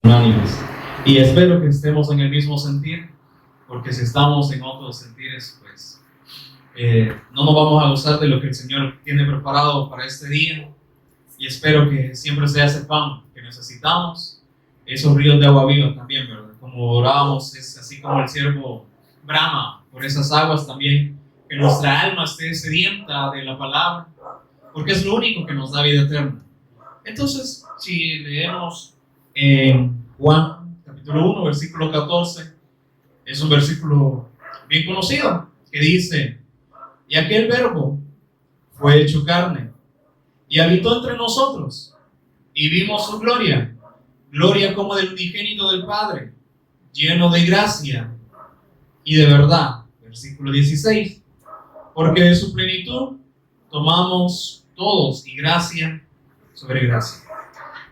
unánimes. Y espero que estemos en el mismo sentir, porque si estamos en otros sentires, pues no nos vamos a gozar de lo que el Señor tiene preparado para este día. Y espero que siempre sea ese pan que necesitamos, esos ríos de agua viva también, ¿verdad? Como orábamos, es así como el siervo brama por esas aguas también, que nuestra alma esté sedienta de la palabra, porque es lo único que nos da vida eterna. Entonces, si leemos Juan capítulo 1, versículo 14, es un versículo bien conocido, que dice: y aquel verbo fue hecho carne y habitó entre nosotros, y vimos su gloria, gloria como del unigénito del Padre, lleno de gracia y de verdad. Versículo 16, porque de su plenitud tomamos todos, y gracia sobre gracia.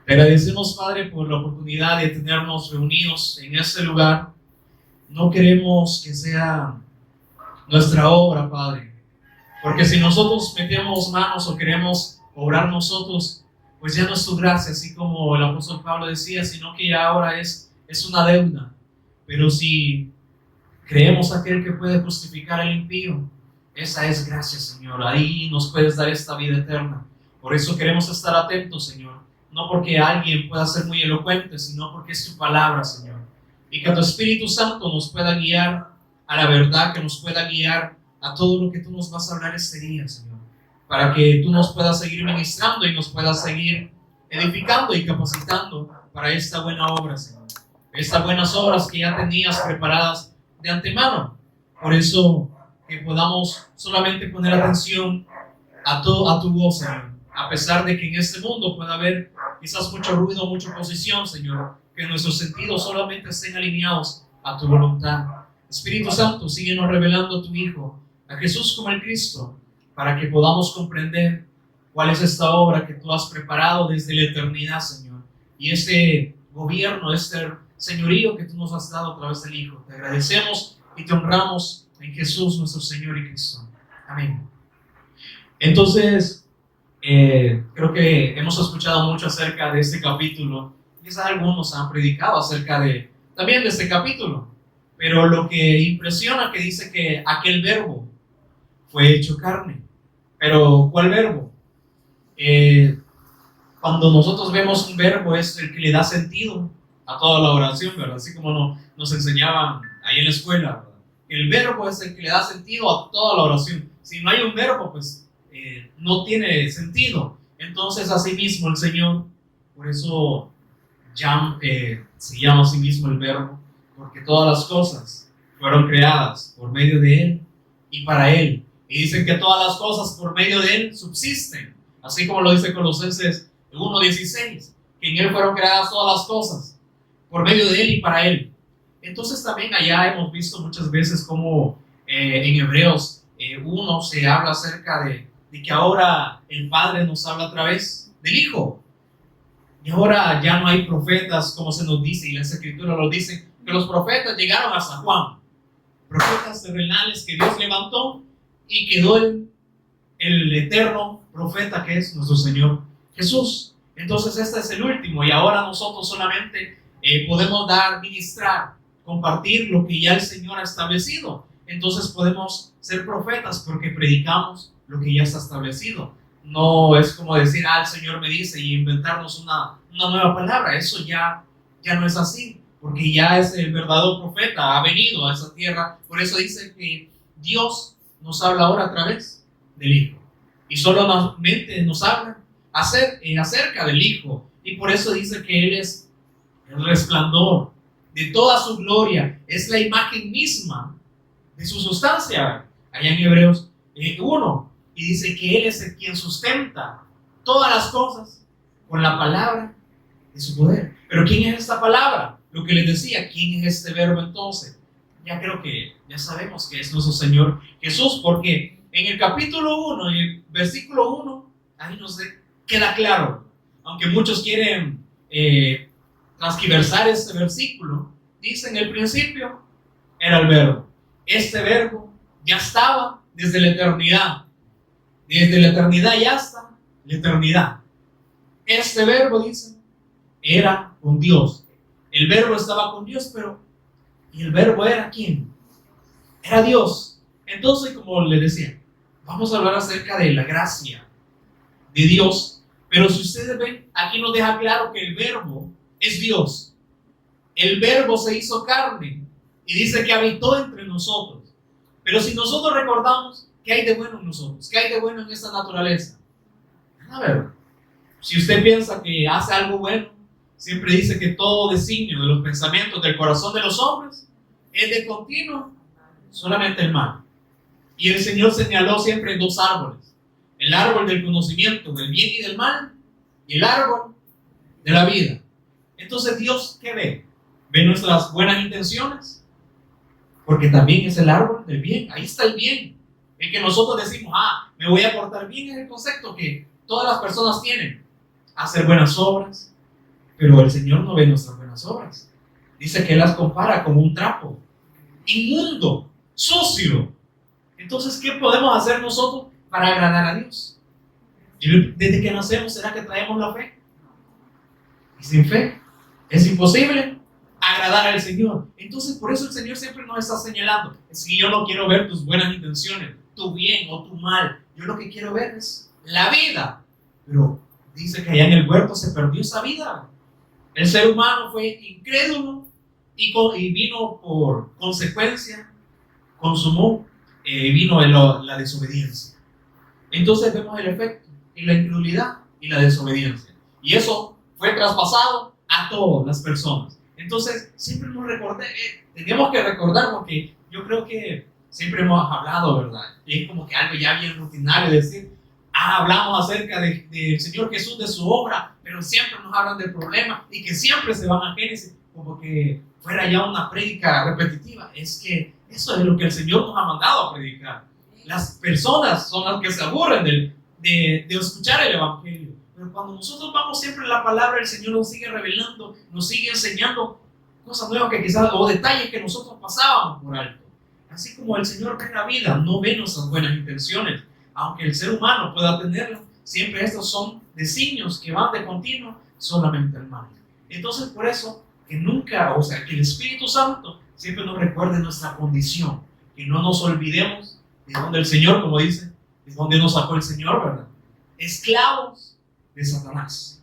Te agradecemos, Padre, por la oportunidad de tenernos reunidos en este lugar. No queremos que sea nuestra obra, Padre, porque si nosotros metemos manos o queremos obrar nosotros, pues ya no es tu gracia, así como el apóstol Pablo decía, sino que ya ahora es una deuda. Pero si creemos aquel que puede justificar al impío, esa es gracia, Señor. Ahí nos puedes dar esta vida eterna. Por eso queremos estar atentos, Señor. No porque alguien pueda ser muy elocuente, sino porque es tu palabra, Señor. Y que tu Espíritu Santo nos pueda guiar a la verdad, que nos pueda guiar a todo lo que tú nos vas a hablar este día, Señor. Para que tú nos puedas seguir ministrando y nos puedas seguir edificando y capacitando para esta buena obra, Señor. Estas buenas obras que ya tenías preparadas de antemano. Por eso que podamos solamente poner atención a tu voz, Señor. A pesar de que en este mundo pueda haber quizás mucho ruido, mucha oposición, Señor, que nuestros sentidos solamente estén alineados a tu voluntad. Espíritu Santo, síguenos revelando a tu Hijo, a Jesús como el Cristo, para que podamos comprender cuál es esta obra que tú has preparado desde la eternidad, Señor, y este gobierno, este señorío que tú nos has dado a través del Hijo. Te agradecemos y te honramos en Jesús nuestro Señor y Cristo. Amén. Entonces, creo que hemos escuchado mucho acerca de este capítulo. Quizás algunos han predicado acerca también de este capítulo. Pero lo que impresiona que dice que aquel verbo fue hecho carne. Pero ¿cuál verbo? Cuando nosotros vemos un verbo es el que le da sentido a toda la oración, ¿verdad? Así como nos enseñaban ahí en la escuela, ¿verdad? El verbo es el que le da sentido a toda la oración. Si no hay un verbo, pues no tiene sentido. Entonces, así mismo el Señor, por eso se llama a sí mismo el verbo, porque todas las cosas fueron creadas por medio de Él y para Él. Y dicen que todas las cosas por medio de Él subsisten, así como lo dice Colosenses 1:16, que en Él fueron creadas todas las cosas por medio de Él y para Él. Entonces también allá hemos visto muchas veces como en Hebreos 1 se habla acerca de que ahora el Padre nos habla a través del Hijo. Y ahora ya no hay profetas, como se nos dice, y las Escrituras lo dicen, que los profetas llegaron hasta Juan. Profetas terrenales que Dios levantó y quedó el eterno profeta que es nuestro Señor Jesús. Entonces este es el último y ahora nosotros solamente podemos ministrar, compartir lo que ya el Señor ha establecido. Entonces podemos ser profetas porque predicamos lo que ya está establecido. No es como decir, el Señor me dice y inventarnos una nueva palabra. Eso ya no es así, porque ya es el verdadero profeta, ha venido a esa tierra. Por eso dice que Dios nos habla ahora a través del Hijo. Y solamente nos habla acerca del Hijo. Y por eso dice que Él es el resplandor de toda su gloria. Es la imagen misma de su sustancia. Allá en Hebreos 1. Y dice que Él es el quien sustenta todas las cosas con la palabra de su poder. Pero ¿quién es esta palabra? Lo que les decía, ¿quién es este verbo entonces? Ya creo que ya sabemos que es nuestro Señor Jesús, porque en el capítulo 1, en el versículo 1, ahí nos queda claro. Aunque muchos quieren transquiversar este versículo, dice en el principio era el verbo. Este verbo ya estaba desde la eternidad. Desde la eternidad y hasta la eternidad. Este verbo, dice, era con Dios. El verbo estaba con Dios, pero ¿y el verbo era quién? Era Dios. Entonces, como le decía, vamos a hablar acerca de la gracia de Dios. Pero si ustedes ven, aquí nos deja claro que el verbo es Dios. El verbo se hizo carne y dice que habitó entre nosotros. Pero si nosotros recordamos, ¿qué hay de bueno en nosotros? ¿Qué hay de bueno en esta naturaleza? A ver, si usted piensa que hace algo bueno, siempre dice que todo designio de los pensamientos del corazón de los hombres es de continuo solamente el mal. Y el Señor señaló siempre dos árboles: el árbol del conocimiento del bien y del mal, y el árbol de la vida. Entonces, Dios, ¿qué ve? ¿Ve nuestras buenas intenciones? Porque también es el árbol del bien. Ahí está el bien. El que nosotros decimos, me voy a portar bien, es el concepto que todas las personas tienen. Hacer buenas obras. Pero el Señor no ve nuestras buenas obras. Dice que Él las compara como un trapo inmundo, sucio. Entonces, ¿qué podemos hacer nosotros para agradar a Dios? Desde que nacemos, ¿será que traemos la fe? Y sin fe es imposible agradar al Señor. Entonces, por eso el Señor siempre nos está señalando: es que yo no quiero ver tus buenas intenciones, tu bien o tu mal. Yo lo que quiero ver es la vida. Pero dice que allá en el huerto se perdió esa vida. El ser humano fue incrédulo y vino por consecuencia, consumó, vino la desobediencia. Entonces vemos el efecto en la incredulidad y la desobediencia. Y eso fue traspasado a todas las personas. Entonces, siempre nos tenemos que recordar, porque yo creo que siempre hemos hablado, ¿verdad? Y es como que algo ya bien rutinario decir, hablamos acerca del Señor Jesús, de su obra, pero siempre nos hablan del problema y que siempre se van a Génesis, como que fuera ya una prédica repetitiva. Es que eso es lo que el Señor nos ha mandado a predicar. Las personas son las que se aburren de escuchar el Evangelio. Pero cuando nosotros vamos siempre a la palabra, el Señor nos sigue revelando, nos sigue enseñando cosas nuevas que quizás, o detalles que nosotros pasábamos por alto. Así como el Señor ve la vida, no ve nuestras buenas intenciones. Aunque el ser humano pueda tenerlas, siempre estos son designios que van de continuo solamente al mal. Entonces, por eso, que el Espíritu Santo siempre nos recuerde nuestra condición, que no nos olvidemos de donde el Señor, como dice, de donde nos sacó el Señor, ¿verdad? Esclavos de Satanás,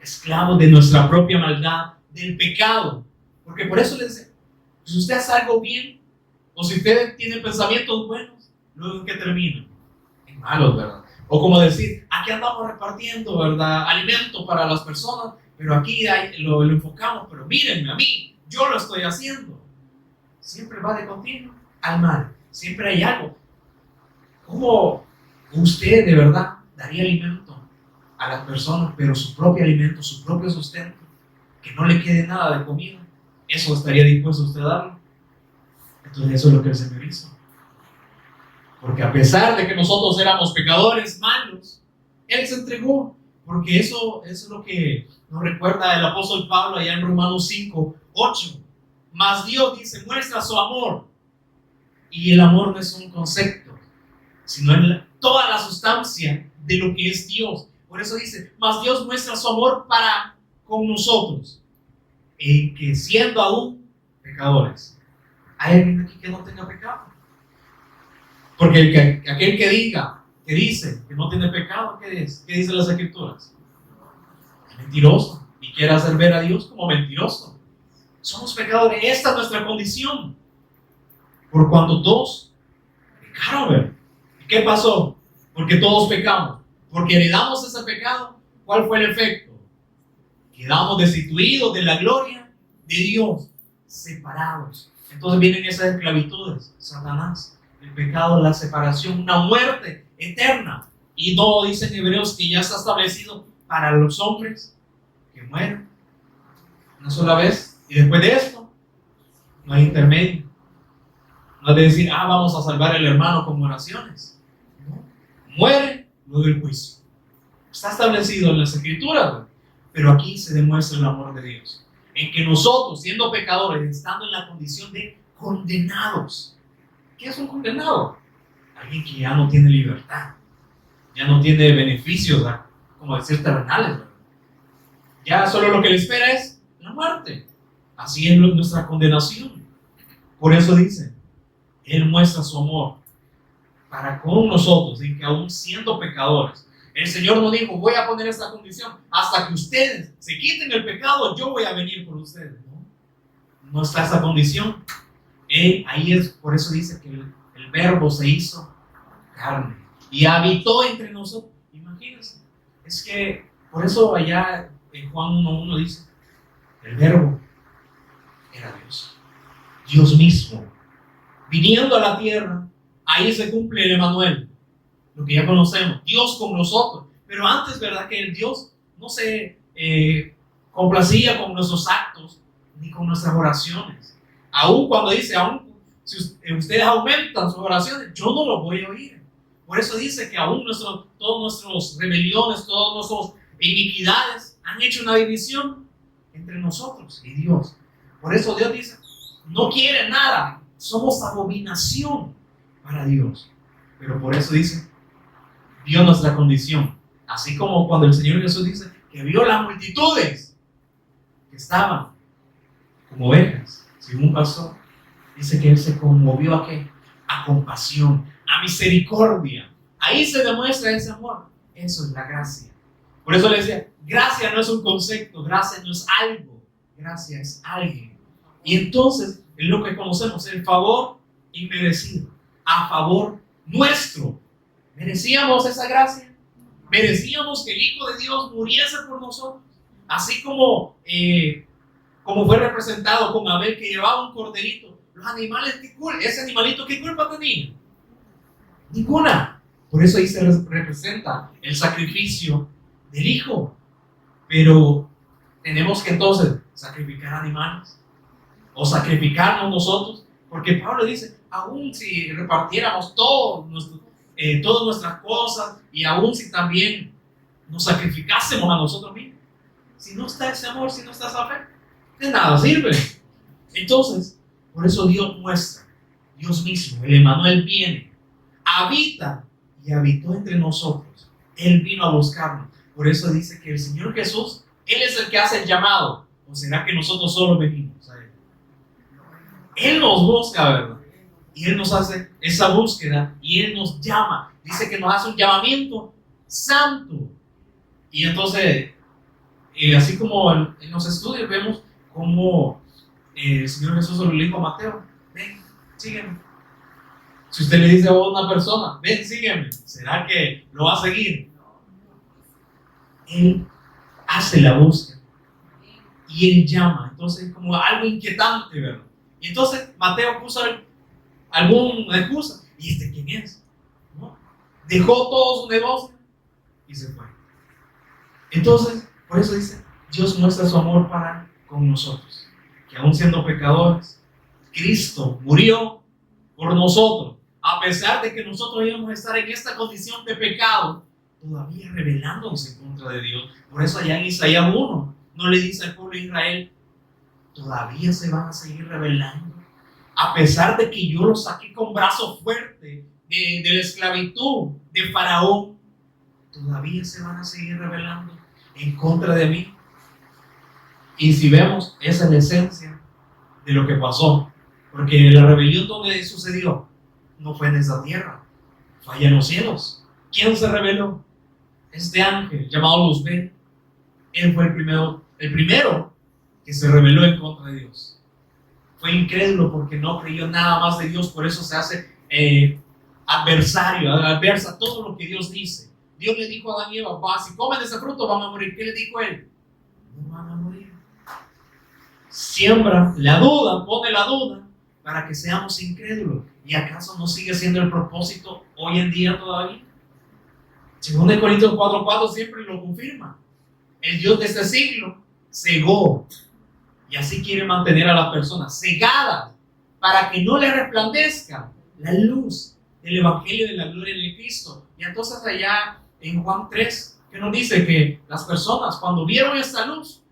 esclavos de nuestra propia maldad, del pecado. Porque por eso les dice, si usted hace algo bien, o si usted tiene pensamientos buenos, luego que termina en malos, ¿verdad? O como decir, aquí andamos repartiendo, ¿verdad?, alimento para las personas, pero aquí lo enfocamos, pero mírenme a mí, yo lo estoy haciendo. Siempre va de continuo al mal, siempre hay algo. ¿Cómo usted de verdad daría alimento a las personas, pero su propio alimento, su propio sustento, que no le quede nada de comida? ¿Eso estaría dispuesto usted a darlo? Entonces eso es lo que el Señor hizo. Porque a pesar de que nosotros éramos pecadores malos, Él se entregó. Porque eso es lo que nos recuerda el apóstol Pablo allá en Romanos 5:8. Mas Dios, dice, muestra su amor. Y el amor no es un concepto, sino en toda la sustancia de lo que es Dios. Por eso dice, mas Dios muestra su amor para con nosotros, en que siendo aún pecadores. ¿Hay alguien aquí que no tenga pecado? Porque aquel que dice que no tiene pecado, ¿qué es? ¿Qué dicen las Escrituras? Es mentiroso y quiere hacer ver a Dios como mentiroso. Somos pecadores, esta es nuestra condición. Por cuando todos pecaron, ¿verdad? ¿Qué pasó? Porque todos pecamos. Porque heredamos ese pecado. ¿Cuál fue el efecto? Quedamos destituidos de la gloria de Dios, separados. Entonces vienen esas esclavitudes, Satanás, el pecado, la separación, una muerte eterna. Y no dicen Hebreos que ya está establecido para los hombres que mueren una sola vez, y después de esto no hay intermedio. No es de decir, vamos a salvar al hermano con oraciones. No. Muere, luego el juicio. Está establecido en las Escrituras, ¿no? Pero aquí se demuestra el amor de Dios, en que nosotros, siendo pecadores, estando en la condición de condenados. ¿Qué es un condenado? Alguien que ya no tiene libertad, ya no tiene beneficios, ¿verdad?, como decir terrenales, ¿verdad? Ya solo lo que le espera es la muerte. así es nuestra condenación. Por eso dice, Él muestra su amor para con nosotros, en que aún siendo pecadores, el Señor no dijo, voy a poner esta condición, hasta que ustedes se quiten el pecado, yo voy a venir por ustedes. No está esa condición. Ahí es, por eso dice que el verbo se hizo carne y habitó entre nosotros. Imagínense, es que por eso allá en Juan 1:1 dice, el verbo era Dios, Dios mismo, viniendo a la tierra. Ahí se cumple el Emmanuel, lo que ya conocemos, Dios con nosotros. Pero antes, ¿verdad? Que el Dios no se complacía con nuestros actos ni con nuestras oraciones. Aún cuando dice, aún si ustedes aumentan sus oraciones, yo no los voy a oír. Por eso dice que aún todas nuestras rebeliones, todas nuestras iniquidades han hecho una división entre nosotros y Dios. Por eso Dios dice, no quiere nada, somos abominación para Dios. Pero por eso dice, vio nuestra condición. Así como cuando el Señor Jesús dice que vio las multitudes que estaban como ovejas sin un pastor, dice que Él se conmovió ¿a qué? A compasión, a misericordia. Ahí se demuestra ese amor. Eso es la gracia. Por eso le decía, gracia no es un concepto, gracia no es algo, gracia es alguien. Y entonces es lo que conocemos, el favor inmerecido, a favor nuestro. ¿Merecíamos esa gracia? ¿Merecíamos que el Hijo de Dios muriese por nosotros? Así como fue representado con Abel, que llevaba un corderito. Los animales, ese animalito, ¿qué culpa tenía? Ninguna. Por eso ahí se representa el sacrificio del Hijo. Pero tenemos que entonces sacrificar animales o sacrificarnos nosotros, porque Pablo dice, aún si repartiéramos todas nuestras cosas y aún si también nos sacrificásemos a nosotros mismos, si no está ese amor, si no está esa fe, de nada sirve. Entonces, por eso Dios muestra, Dios mismo, el Emmanuel viene, habita y habitó entre nosotros. Él vino a buscarnos. Por eso dice que el Señor Jesús, Él es el que hace el llamado. ¿O será que nosotros solo venimos a Él? Él nos busca, ¿verdad? Y Él nos hace esa búsqueda y Él nos llama. Dice que nos hace un llamamiento santo. Y entonces, así como en los estudios vemos cómo el Señor Jesús le dijo a Mateo, ven, sígueme. Si usted le dice a una persona, ven, sígueme, ¿será que lo va a seguir? Él hace la búsqueda y Él llama. Entonces, como algo inquietante, ¿verdad? Y entonces Mateo puso alguna excusa. ¿Y este quién es? ¿No? Dejó todo su negocio y se fue. Entonces, por eso dice, Dios muestra su amor para con nosotros. Que aún siendo pecadores, Cristo murió por nosotros. A pesar de que nosotros íbamos a estar en esta condición de pecado, todavía rebelándonos en contra de Dios. Por eso allá en Isaías 1 no le dice al pueblo de Israel, todavía se van a seguir rebelando. A pesar de que yo los saqué con brazo fuerte de la esclavitud de Faraón, todavía se van a seguir rebelando en contra de mí. Y si vemos, esa es la esencia de lo que pasó. Porque la rebelión donde sucedió no fue en esa tierra, fue allá en los cielos. ¿Quién se rebeló? Este ángel llamado Luzbel. Él fue el primero que se rebeló en contra de Dios. Fue incrédulo porque no creyó nada más de Dios, por eso se hace adversa a todo lo que Dios dice. Dios le dijo a Adán y Eva, si comen de ese fruto van a morir. ¿Qué le dijo él? No van a morir. Siembra la duda, pone la duda para que seamos incrédulos. ¿Y acaso no sigue siendo el propósito hoy en día todavía? Según de Corintios 4:4 siempre lo confirma. El Dios de este siglo cegó y así quiere mantener a las personas cegadas para que no le resplandezca la luz del Evangelio de la gloria de Cristo. Y entonces allá en Juan 3, que nos dice que las personas cuando vieron esta luz,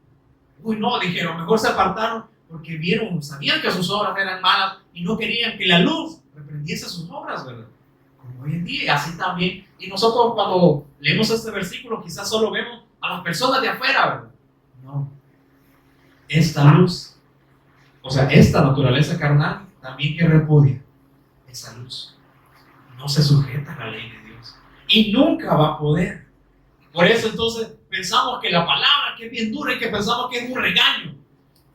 dijeron, mejor se apartaron porque sabían que sus obras eran malas y no querían que la luz reprendiese sus obras, ¿verdad? Como hoy en día, y así también. Y nosotros cuando leemos este versículo quizás solo vemos a las personas de afuera, ¿verdad? No. Esta luz O sea, esta naturaleza carnal también que repudia esa luz. No se sujeta a la ley de Dios. Y nunca va a poder. Por eso entonces pensamos que la palabra que es bien dura y que pensamos que es un regaño,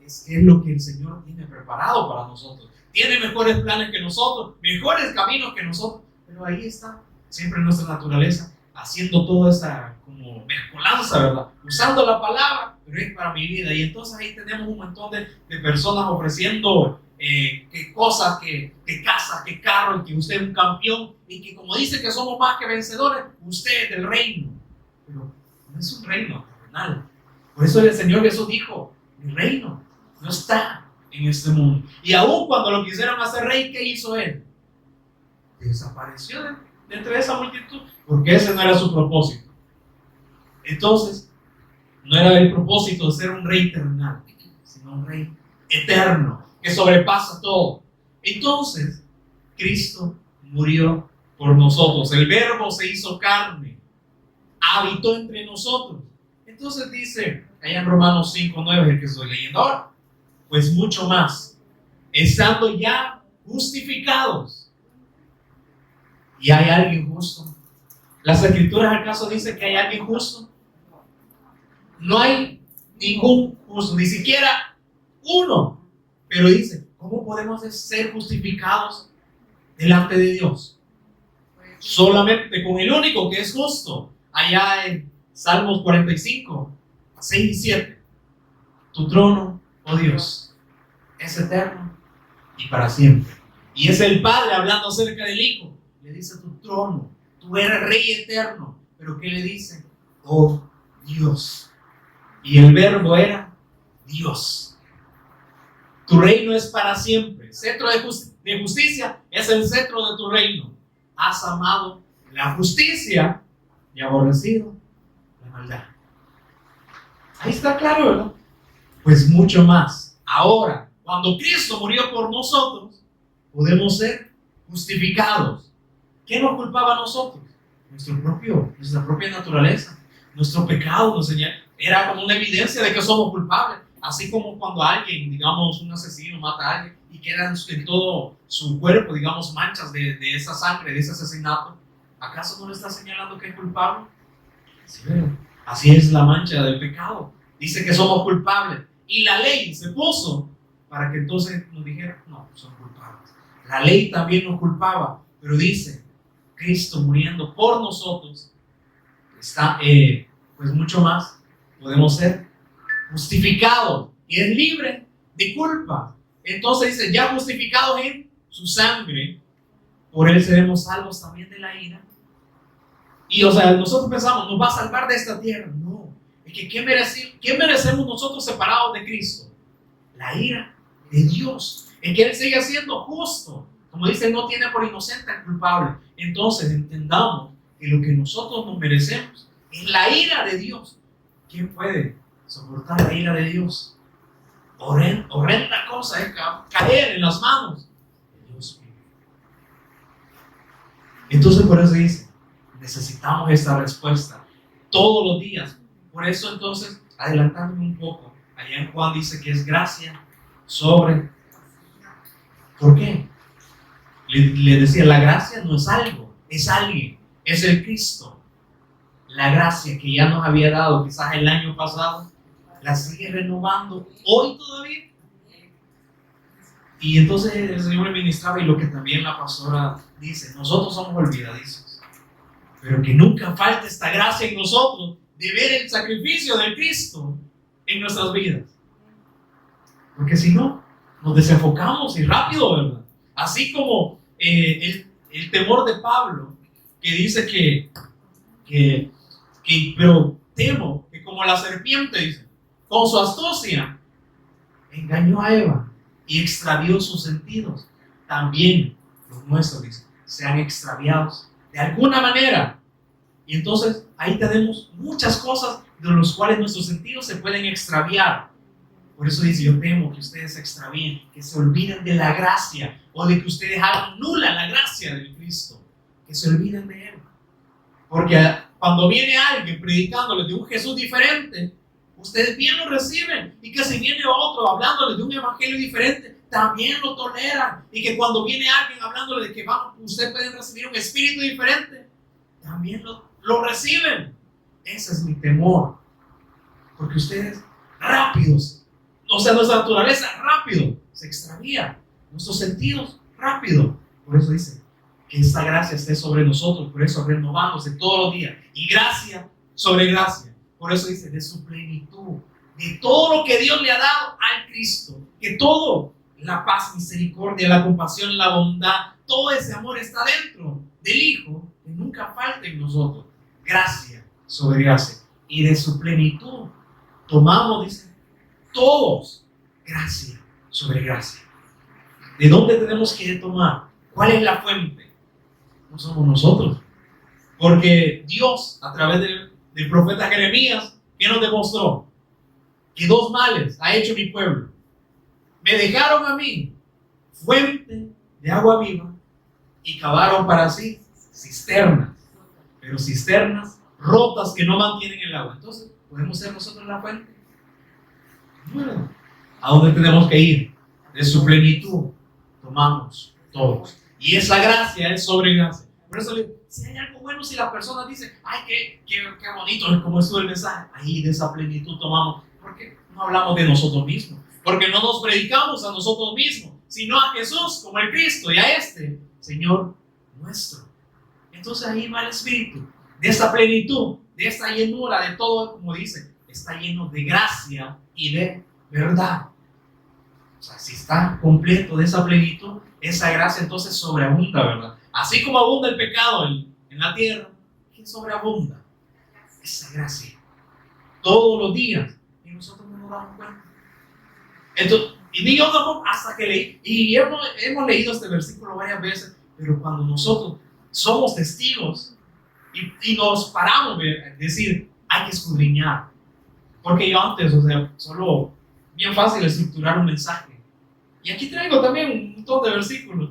es que es lo que el Señor tiene preparado para nosotros. Tiene mejores planes que nosotros, mejores caminos que nosotros. Pero ahí está, siempre nuestra naturaleza, haciendo toda esa como mezcolanza, ¿verdad? Usando la palabra, pero es para mi vida. Y entonces ahí tenemos un montón de personas ofreciendo que cosas, que casa, que carro, que usted es un campeón y que como dice que somos más que vencedores, usted es del reino. Pero no es un reino terrenal. Por eso el Señor Jesús dijo, mi reino no está en este mundo. Y aún cuando lo quisieron hacer rey, ¿qué hizo él? Desapareció de entre esa multitud, porque ese no era su propósito. Entonces, no era el propósito de ser un rey terrenal, sino un rey eterno, que sobrepasa todo. Entonces, Cristo murió por nosotros. El Verbo se hizo carne, habitó entre nosotros. Entonces dice, allá en Romanos 5:9, el que estoy leyendo ahora, pues mucho más, estando ya justificados. ¿Y hay alguien justo? ¿Las Escrituras acaso dicen que hay alguien justo? No hay ningún justo, ni siquiera uno. Pero dice, ¿cómo podemos ser justificados delante de Dios? Solamente con el único que es justo. Allá en Salmos 45, 6 y 7. Tu trono, oh Dios, es eterno y para siempre. Y es el Padre hablando acerca del Hijo. Le dice tu trono, tú eres Rey eterno. Pero ¿qué le dice? Oh Dios. Y el Verbo era Dios. Tu reino es para siempre. Cetro de justicia es el cetro de tu reino. Has amado la justicia y aborrecido la maldad. Ahí está claro, ¿verdad? Pues mucho más. Ahora, cuando Cristo murió por nosotros, podemos ser justificados. ¿Qué nos culpaba a nosotros? Nuestra propia naturaleza. Nuestro pecado nos enseñaba. Era como una evidencia de que somos culpables. Así como cuando alguien, digamos, un asesino mata a alguien y quedan en todo su cuerpo, digamos, manchas de esa sangre, de ese asesinato. ¿Acaso no le está señalando que es culpable? Sí, así es la mancha del pecado. Dice que somos culpables. Y la ley se puso para que entonces nos dijera, no, son culpables. La ley también nos culpaba, pero dice, Cristo muriendo por nosotros, está, pues mucho más, podemos ser justificados y es libre de culpa. Entonces dice, ya justificados en su sangre, por él seremos salvos también de la ira. Y o sea, nosotros pensamos, nos va a salvar de esta tierra. No, es que ¿qué merecemos nosotros separados de Cristo? La ira de Dios. Es que él sigue siendo justo. Como dice, no tiene por inocente al culpable. Entonces entendamos que lo que nosotros nos merecemos es la ira de Dios. ¿Quién puede soportar la ira de Dios? Horrenda cosa es caer en las manos de Dios mismo. Entonces por eso dice, necesitamos esta respuesta todos los días. Por eso entonces, adelantándome un poco, allá en Juan dice que es gracia sobre... ¿Por qué? Le decía, la gracia no es algo, es alguien, es el Cristo. La gracia que ya nos había dado quizás el año pasado, la sigue renovando hoy todavía. Y entonces el Señor me ministraba y lo que también la pastora dice, nosotros somos olvidadizos, pero que nunca falte esta gracia en nosotros de ver el sacrificio del Cristo en nuestras vidas. Porque si no, nos desenfocamos y rápido, ¿verdad? Así como el temor de Pablo, que dice pero temo que como la serpiente, dice, con su astucia engañó a Eva y extravió sus sentidos. También los nuestros, dice, sean extraviados de alguna manera. Y entonces ahí tenemos muchas cosas de las cuales nuestros sentidos se pueden extraviar. Por eso dice, yo temo que ustedes se extravíen, que se olviden de la gracia, o de que ustedes hagan nula la gracia del Cristo, que se olviden de Él. Porque cuando viene alguien predicándoles de un Jesús diferente, ustedes bien lo reciben. Y que si viene otro hablándole de un evangelio diferente, también lo toleran. Y que cuando viene alguien hablándole de que ustedes pueden recibir un espíritu diferente, también lo reciben. Ese es mi temor. Porque ustedes rápidos, o sea, nuestra naturaleza rápido se extravía, nuestros sentidos rápido. Por eso dice que esta gracia esté sobre nosotros, por eso renovándose todos los días. Y gracia sobre gracia. Por eso dice de su plenitud, de todo lo que Dios le ha dado al Cristo, que todo, la paz, misericordia, la compasión, la bondad, todo ese amor está dentro del Hijo, que nunca falta en nosotros. Gracia sobre gracia. Y de su plenitud tomamos, dice, todos gracia sobre gracia. ¿De dónde tenemos que tomar? ¿Cuál es la fuente? No somos nosotros. Porque Dios, a través del profeta Jeremías, ¿qué nos demostró? Que dos males ha hecho mi pueblo. Me dejaron a mí fuente de agua viva y cavaron para sí cisternas, pero cisternas rotas que no mantienen el agua. Entonces, ¿podemos ser nosotros la fuente? Bueno, ¿a dónde tenemos que ir? De su plenitud tomamos todos. Y esa gracia es sobre gracia. Por eso si hay algo bueno, si la persona dice, ay, qué bonito es como estuvo el mensaje, ahí de esa plenitud tomamos. ¿Por qué no hablamos de nosotros mismos? Porque no nos predicamos a nosotros mismos, sino a Jesús como el Cristo y a este Señor nuestro. Entonces ahí va el Espíritu, de esa plenitud, de esta llenura, de todo, como dice, está lleno de gracia y de verdad. O sea, si está completo de esa plenitud, esa gracia entonces sobreabunda, ¿verdad? Así como abunda el pecado en la tierra, ¿qué sobreabunda? Esa gracia. Todos los días. Y nosotros no nos damos cuenta. Entonces, y ni yo tampoco, hasta que leí. Y hemos leído este versículo varias veces, pero cuando nosotros somos testigos y nos paramos a decir, hay que escudriñar. Porque yo antes, o sea, solo bien fácil estructurar un mensaje. Y aquí traigo también un montón de versículos,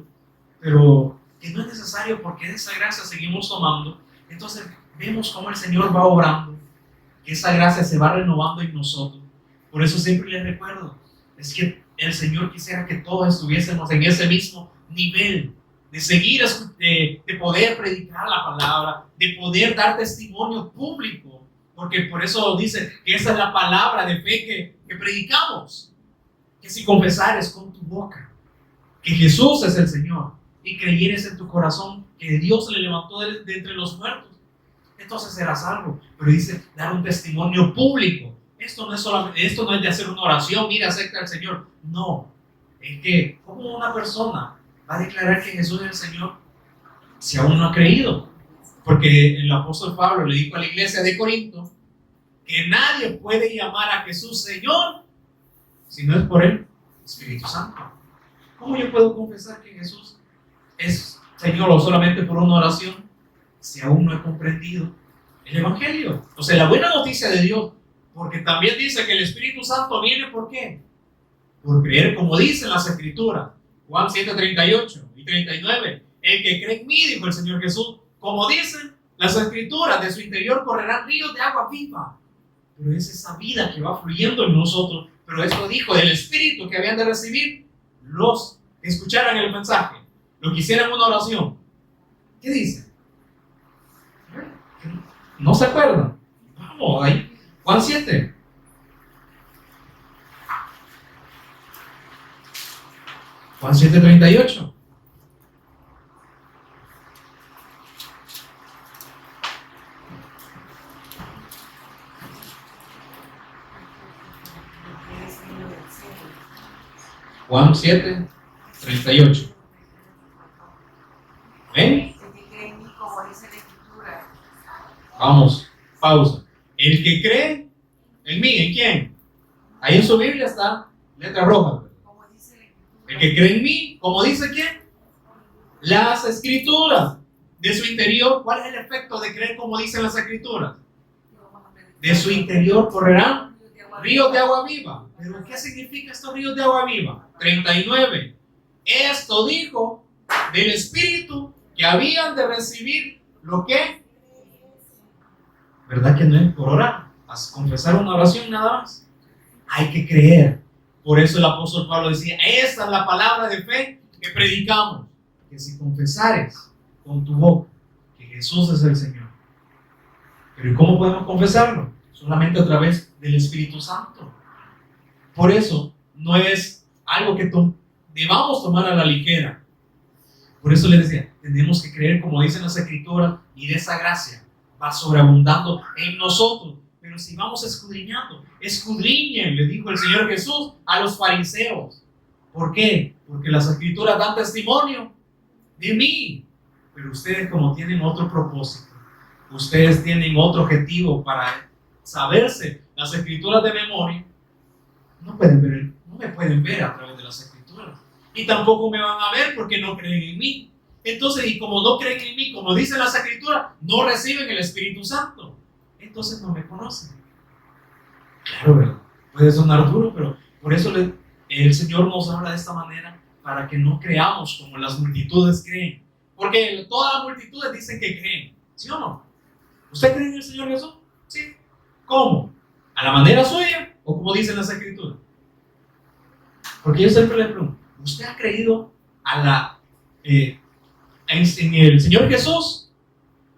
pero que no es necesario porque de esa gracia seguimos tomando. Entonces vemos cómo el Señor va obrando, que esa gracia se va renovando en nosotros. Por eso siempre les recuerdo, es que el Señor quisiera que todos estuviésemos en ese mismo nivel, de seguir, de poder predicar la palabra, de poder dar testimonio público, porque por eso dice que esa es la palabra de fe que predicamos. Que si confesares con tu boca que Jesús es el Señor y creyeres en tu corazón que Dios le levantó de entre los muertos, entonces serás salvo. Pero dice, dar un testimonio público. Esto no es de hacer una oración, mira, acepta al Señor. No, es que ¿cómo una persona va a declarar que Jesús es el Señor si aún no ha creído? Porque el apóstol Pablo le dijo a la iglesia de Corinto que nadie puede llamar a Jesús Señor si no es por el Espíritu Santo. ¿Cómo yo puedo confesar que Jesús es Señor o solamente por una oración si aún no he comprendido el Evangelio? O sea, la buena noticia de Dios, porque también dice que el Espíritu Santo viene ¿por qué? Por creer, como dicen las Escrituras, Juan 7:38 y 39, el que cree en mí, dijo el Señor Jesús, como dicen las Escrituras, de su interior correrán ríos de agua viva. Pero es esa vida que va fluyendo en nosotros. Pero esto dijo del Espíritu que habían de recibir los que escucharan el mensaje, los que hicieran una oración. ¿Qué dice? ¿No se acuerdan? Vamos, ahí. Juan 7. Juan 7:38. Juan 7:38. ¿Ven? Vamos, pausa. El que cree en mí, ¿en quién? Ahí en su Biblia está letra roja. El que cree en mí, como dice quién? Las Escrituras. De su interior, ¿cuál es el efecto de creer como dicen las Escrituras? De su interior correrán ríos de agua viva. ¿Pero qué significa estos ríos de agua viva? 39. Esto dijo del Espíritu que habían de recibir lo que. ¿Verdad que no es por orar? a confesar una oración nada más. Hay que creer. Por eso el apóstol Pablo decía, esta es la palabra de fe que predicamos, que si confesares con tu boca que Jesús es el Señor. Pero ¿y cómo podemos confesarlo? Solamente a través del Espíritu Santo. Por eso no es algo que debamos tomar a la ligera. Por eso les decía, tenemos que creer como dicen las Escrituras, y de esa gracia va sobreabundando en nosotros. Pero si vamos escudriñando, escudriñen, le dijo el Señor Jesús a los fariseos. ¿Por qué? Porque las Escrituras dan testimonio de mí. Pero ustedes, como tienen otro propósito, ustedes tienen otro objetivo para saberse las Escrituras de memoria, no me pueden ver a través de las Escrituras. Y tampoco me van a ver porque no creen en mí. Entonces, y como no creen en mí, como dicen las Escrituras, no reciben el Espíritu Santo. Entonces no me conocen. Claro, ¿verdad? Puede sonar duro, pero por eso el Señor nos habla de esta manera, para que no creamos como las multitudes creen. Porque todas las multitudes dicen que creen. ¿Sí o no? ¿Usted cree en el Señor Jesús? Sí. ¿Cómo? ¿A la manera suya o como dicen las Escrituras? Porque yo siempre le pregunto, ¿usted ha creído en el Señor Jesús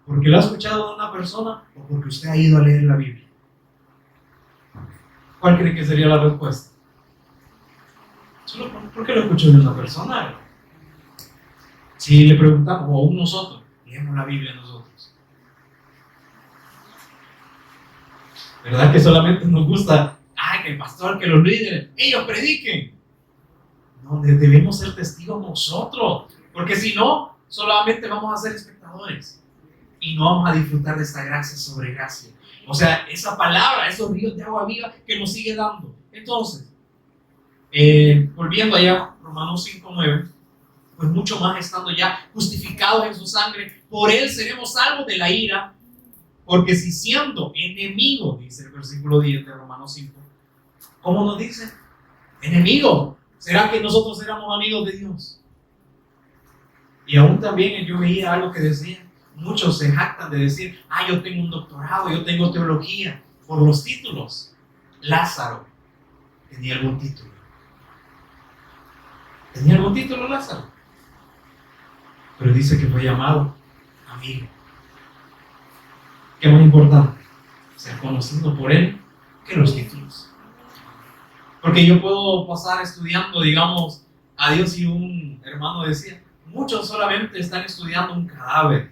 porque lo ha escuchado de una persona o porque usted ha ido a leer la Biblia? ¿Cuál cree que sería la respuesta? Solo porque lo escuchó de una persona. Si le preguntamos, o aún nosotros, leemos la Biblia nosotros. ¿Verdad que solamente nos gusta, que el pastor, que los líderes, ellos prediquen? No, debemos ser testigos nosotros, porque si no, solamente vamos a ser espectadores y no vamos a disfrutar de esta gracia sobre gracia. O sea, esa palabra, esos ríos de agua viva que nos sigue dando. Entonces, volviendo allá, Romanos 5:9, pues mucho más estando ya justificados en su sangre, por él seremos salvos de la ira, porque si siendo enemigos, dice el versículo 10 de Romanos 5, ¿cómo nos dice? Enemigos. ¿Será que nosotros éramos amigos de Dios? Y aún también yo veía algo que decía, muchos se jactan de decir, yo tengo un doctorado, yo tengo teología, por los títulos. Lázaro tenía algún título. ¿Tenía algún título Lázaro? Pero dice que fue llamado amigo. ¿Qué más importante? Ser conocido por él que los títulos. Porque yo puedo pasar estudiando, digamos, a Dios, y un hermano decía, muchos solamente están estudiando un cadáver,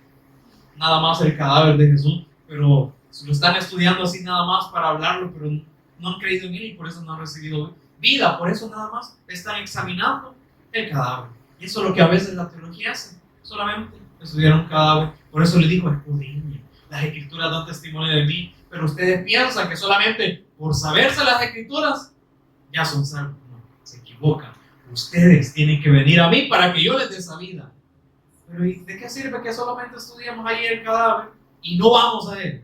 nada más el cadáver de Jesús, pero lo están estudiando así nada más para hablarlo, pero no han creído en él y por eso no han recibido vida, por eso nada más están examinando el cadáver. Y eso es lo que a veces la teología hace, solamente estudiar un cadáver. Por eso le digo, escudriñen, las Escrituras dan testimonio de mí, pero ustedes piensan que solamente por saberse las Escrituras ya son salvos. No, se equivocan. Ustedes tienen que venir a mí para que yo les dé esa vida. Pero ¿y de qué sirve que solamente estudiamos ahí el cadáver y no vamos a él?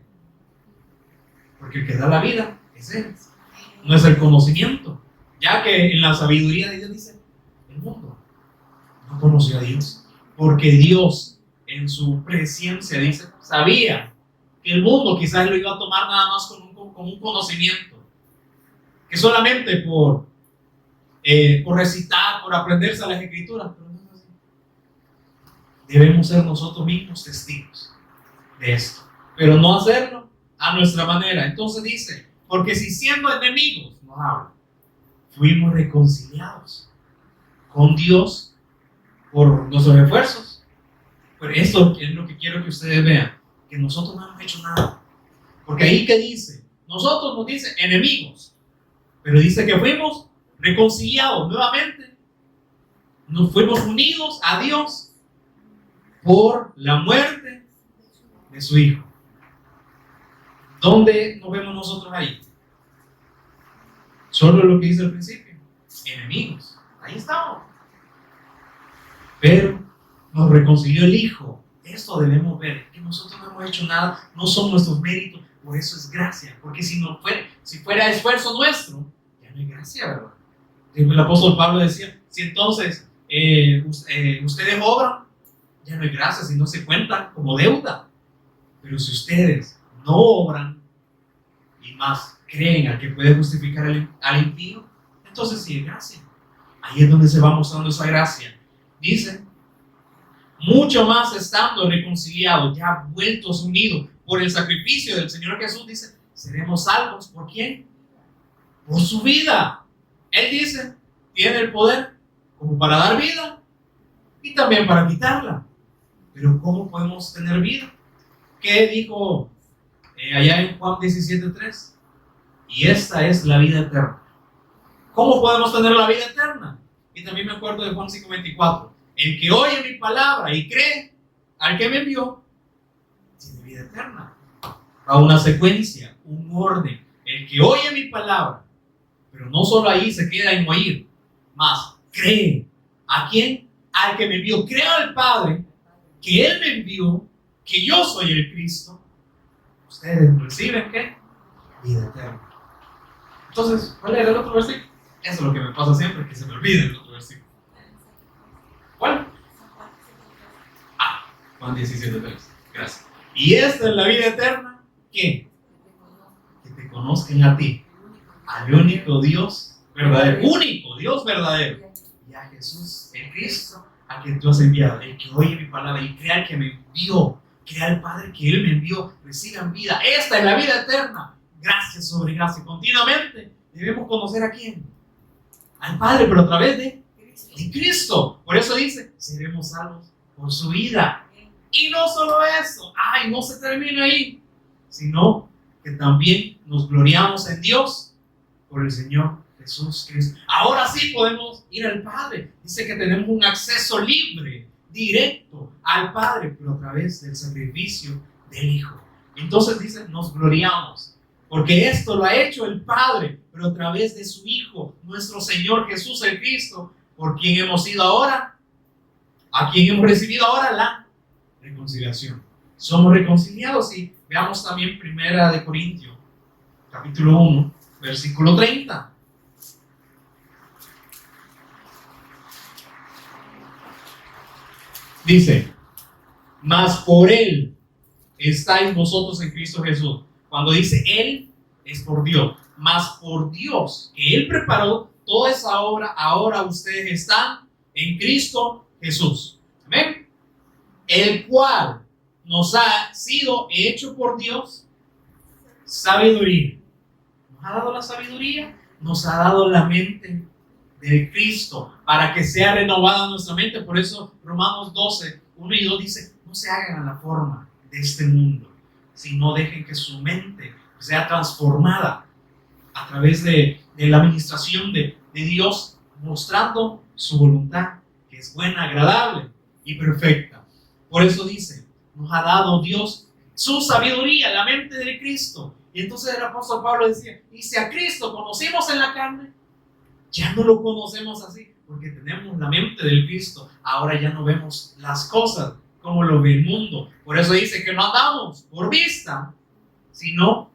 Porque el que da la vida es él, no es el conocimiento. Ya que en la sabiduría de Dios dice, el mundo no conoció a Dios, porque Dios en su presencia dice, sabía que el mundo quizás lo iba a tomar nada más como un conocimiento, que solamente por recitar, por aprenderse las Escrituras. Pero no es así. Debemos ser nosotros mismos testigos de esto, pero no hacerlo a nuestra manera. Entonces dice, porque si siendo enemigos, nos habla, fuimos reconciliados con Dios por nuestros esfuerzos. Pero esto es lo que quiero que ustedes vean, que nosotros no hemos hecho nada. Porque ahí que dice, nosotros nos dice enemigos, pero dice que fuimos reconciliados nuevamente, nos fuimos unidos a Dios por la muerte de su Hijo. ¿Dónde nos vemos nosotros ahí? Solo lo que dice al principio, enemigos, ahí estamos. Pero nos reconcilió el Hijo. Esto debemos ver, que nosotros no hemos hecho nada, no son nuestros méritos, por eso es gracia. Porque si fuera esfuerzo nuestro, ya no hay gracia, ¿verdad? El apóstol Pablo decía, si entonces ustedes obran, ya no hay gracia, si no se cuentan como deuda. Pero si ustedes no obran y más creen al que puede justificar al impío, entonces sí es gracia. Ahí es donde se va mostrando esa gracia. Dice, mucho más estando reconciliados, ya vueltos unidos por el sacrificio del Señor Jesús, dice, seremos salvos. ¿Por quién? Por su vida. Él dice, tiene el poder como para dar vida y también para quitarla. Pero ¿cómo podemos tener vida? ¿Qué dijo allá en Juan 17:3? Y esta es la vida eterna. ¿Cómo podemos tener la vida eterna? Y también me acuerdo de Juan 5:24. El que oye mi palabra y cree al que me envió, tiene vida eterna. A una secuencia, un orden. El que oye mi palabra, pero no solo ahí se queda en oír, más cree. ¿A quién? Al que me envió. Creo al Padre, que Él me envió, que yo soy el Cristo. Ustedes reciben ¿qué? Vida eterna. Entonces, ¿cuál era el otro versículo? Eso es lo que me pasa siempre, que se me olvida el otro versículo. ¿Cuál? Juan 17:3. Gracias. Y esta es la vida eterna. ¿Qué? Que te conozcan a ti, al único Dios verdadero, único Dios verdadero, y a Jesús, el Cristo, a quien tú has enviado. El que oye mi palabra y crea al que me envió, crea al Padre que Él me envió, reciban vida. Esta es la vida eterna. Gracias sobre gracia. Continuamente debemos conocer a quién, al Padre, pero a través de Cristo. Por eso dice, seremos salvos por su vida. Y no solo eso, no se termina ahí, sino que también nos gloriamos en Dios por el Señor Jesús Cristo. Ahora sí podemos ir al Padre. Dice que tenemos un acceso libre, directo al Padre, pero a través del sacrificio del Hijo. Entonces dice, nos gloriamos, porque esto lo ha hecho el Padre, pero a través de su Hijo, nuestro Señor Jesús el Cristo, por quien hemos ido ahora, a quien hemos recibido ahora la reconciliación. Somos reconciliados y veamos también 1 Corintios, capítulo 1, versículo 30. Dice, mas por Él estáis vosotros en Cristo Jesús. Cuando dice Él, es por Dios. Mas por Dios, que Él preparó toda esa obra, ahora ustedes están en Cristo Jesús. Amén. El cual nos ha sido hecho por Dios sabiduría. Nos ha dado la sabiduría, nos ha dado la mente de Cristo para que sea renovada nuestra mente. Por eso Romanos 12, 1 y 2 dice, no se hagan a la forma de este mundo, sino dejen que su mente sea transformada a través de la administración de Dios, mostrando su voluntad, que es buena, agradable y perfecta. Por eso dice, nos ha dado Dios su sabiduría, la mente de Cristo. Y entonces el apóstol Pablo decía, y si a Cristo conocimos en la carne, ya no lo conocemos así, porque tenemos la mente del Cristo. Ahora ya no vemos las cosas como lo ve el mundo. Por eso dice que no andamos por vista, sino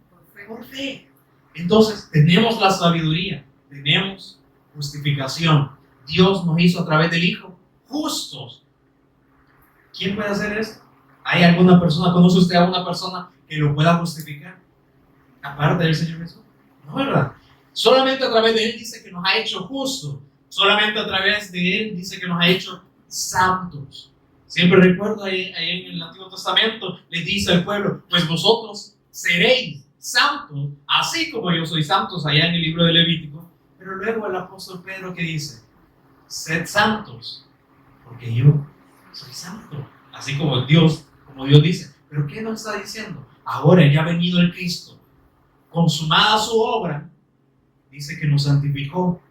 por fe. Entonces tenemos la sabiduría, tenemos justificación. Dios nos hizo a través del Hijo justos. ¿Quién puede hacer esto? ¿Hay alguna persona, conoce usted a una persona que lo pueda justificar? Aparte del Señor Jesús. No, ¿verdad? Solamente a través de Él dice que nos ha hecho justos. Solamente a través de Él dice que nos ha hecho santos. Siempre recuerdo ahí en el Antiguo Testamento, les dice al pueblo, pues vosotros seréis santos, así como yo soy santos, allá en el libro de Levítico. Pero luego el apóstol Pedro que dice, sed santos, porque yo soy santo, así como Dios dice. ¿Pero qué nos está diciendo? Ahora ya ha venido el Cristo, consumada su obra, dice que nos santificó.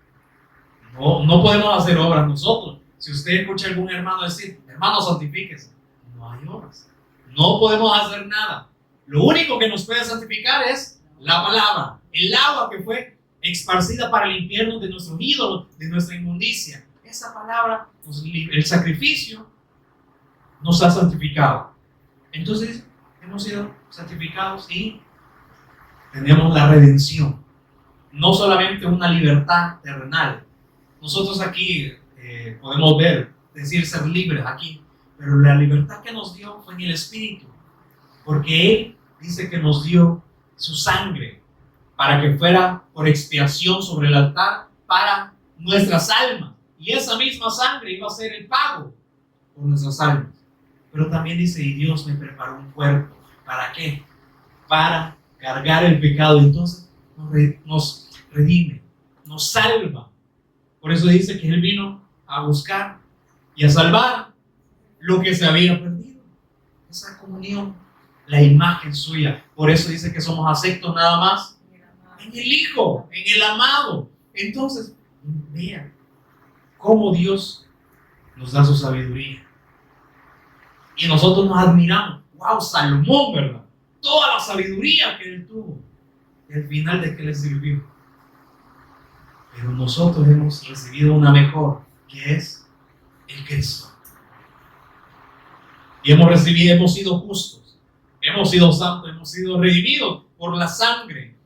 No podemos hacer obras nosotros. Si usted escucha a algún hermano decir, hermano, santifíquese, no hay obras. No podemos hacer nada. Lo único que nos puede santificar es la palabra, el agua que fue esparcida para limpiarnos de nuestros ídolos, de nuestra inmundicia. Esa palabra, el sacrificio, nos ha santificado. Entonces, hemos sido santificados y tenemos la redención. No solamente una libertad terrenal. Nosotros aquí podemos decir ser libres aquí, pero la libertad que nos dio fue en el Espíritu, porque Él dice que nos dio su sangre para que fuera por expiación sobre el altar para nuestras almas. Y esa misma sangre iba a ser el pago por nuestras almas. Pero también dice, y Dios me preparó un cuerpo. ¿Para qué? Para cargar el pecado. Entonces nos redime, nos salva. Por eso dice que Él vino a buscar y a salvar lo que se había perdido. Esa comunión, la imagen suya. Por eso dice que somos aceptos nada más en el Hijo, en el amado. Entonces, vean cómo Dios nos da su sabiduría. Y nosotros nos admiramos. ¡Wow! Salomón, ¿verdad? Toda la sabiduría que él tuvo. Y al final, ¿de qué le sirvió? Pero nosotros hemos recibido una mejor, que es el Cristo. Y hemos sido justos, hemos sido santos, hemos sido redimidos por la sangre